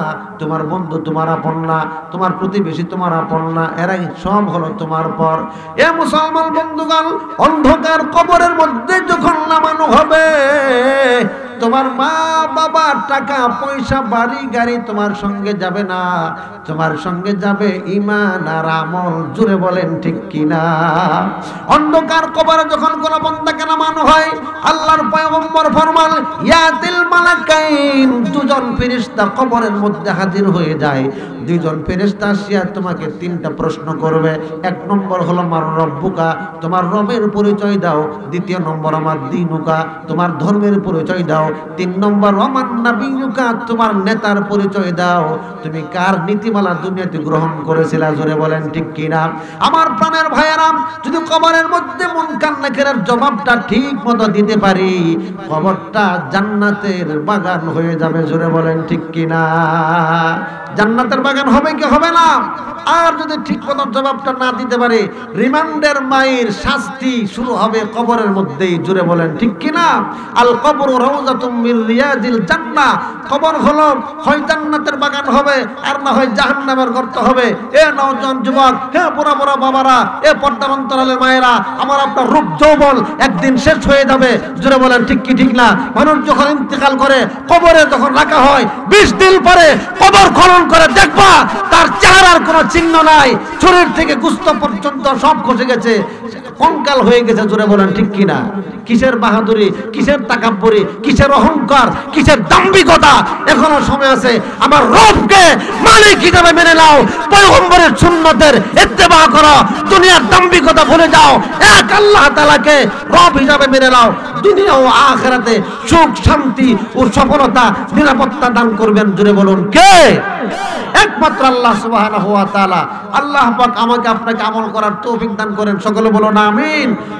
[SPEAKER 1] তোমার বন্ধু তোমার আপন না, তোমার প্রতিবেশী তোমার আপন না, এরাই সব হলো তোমার পর। এ মুসলমান বন্ধুগণ, অন্ধকার কবরের মধ্যে যখন নামানো হবে, তোমার মা বাবা, টাকা পয়সা, বাড়ি গাড়ি তোমার সঙ্গে যাবে না, তোমার সঙ্গে যাবে ঈমান আর আমল। জুড়ে বলেন ঠিক কিনা? অন্ধকার কবরে যখন কোন বান্দাকে নামানো হয়, আল্লাহর পয়গম্বর ফরমান, ইয়াতিল মালাকাইন, দুজন ফেরেশতা কবরের মধ্যে হাজির হয়ে যায়। দুইজন ফেরেশতা আসিয়া তোমাকে তিনটা প্রশ্ন করবে। এক নম্বর হলো মার রব্বুকা, তোমার রবের পরিচয় দাও। দ্বিতীয় নম্বর আমার দীনুকা, তোমার ধর্মের পরিচয় দাও। তিন নম্বর আমার নবিয়ুকা, তোমার নেতার পরিচয় দাও। তুমি কার নীতিমালা দুনিয়াতে গ্রহণ করেছিলা? জোরে বলেন ঠিক কিনা? আমার প্রাণের ভাইয়েরা, যদি কবরের মধ্যে মুনকার নাকিরের জবাবটা ঠিক মতো দিতে পারি, কবরটা জান্নাতের বাগান হয়ে যাবে। জোরে বলেন ঠিক কিনা? জান্নাতের বাগান হবে কি হবে না? আর যদি ঠিক মতো জবাবটা না দিতে পারে, রিমান্ডের মায়ের শাস্তি শুরু হবে কবরের মধ্যেই। জুড়ে বলেন ঠিক কিনা? আল কবরু রাউযাতুম মির রিয়াজিল জান্নাহ, কবর হলো হয় জান্নাতের বাগান হবে আর না হয় জাহান্নামের গর্ত হবে। এ নওজোয়ান যুবক, হে বুড়া বুড়া বাবারা, এ পর্দার অন্তরালের মায়েরা, আমার আপনার রূপ যৌবন একদিন শেষ হয়ে যাবে। জুড়ে বলেন ঠিক কি ঠিক না? মানুষ যখন ইন্তেকাল করে কবরে যখন রাখা হয়, 20 দিন পরে কবর খনন করে দেখবা তার চেহারার কোনো চিহ্ন নাই, শরীর থেকে গোশত পর্যন্ত সব খসে গেছে, কঙ্কাল হয়ে গেছে। জোরে বলেন ঠিক কিনা? কিসের বাহাদুরি, কিসের তাকাব্বুরি, কিসের অহংকার, কিসের দাম্ভিকতা? এখনো সময় আছে। আমার রবকে মালিক হিসেবে মেনে নাও, পয়গম্বরের সুন্নতের ইত্তেবা করো, দুনিয়ার দাম্ভিকতা ভুলে যাও, এক আল্লাহ তাআলাকে রব হিসেবে মেনে নাও। দুনিয়া ও আখিরাতে সুখ, শান্তি ও সফলতা, নিরাপত্তা দান করবেন। জোরে বলুন কে? একমাত্র আল্লাহ সুবহানাহু ওয়া তাআলা। আল্লাহ পাক আমাকে আপনাকে আমল করার তৌফিক দান করেন। সকলে বলুন আমিন।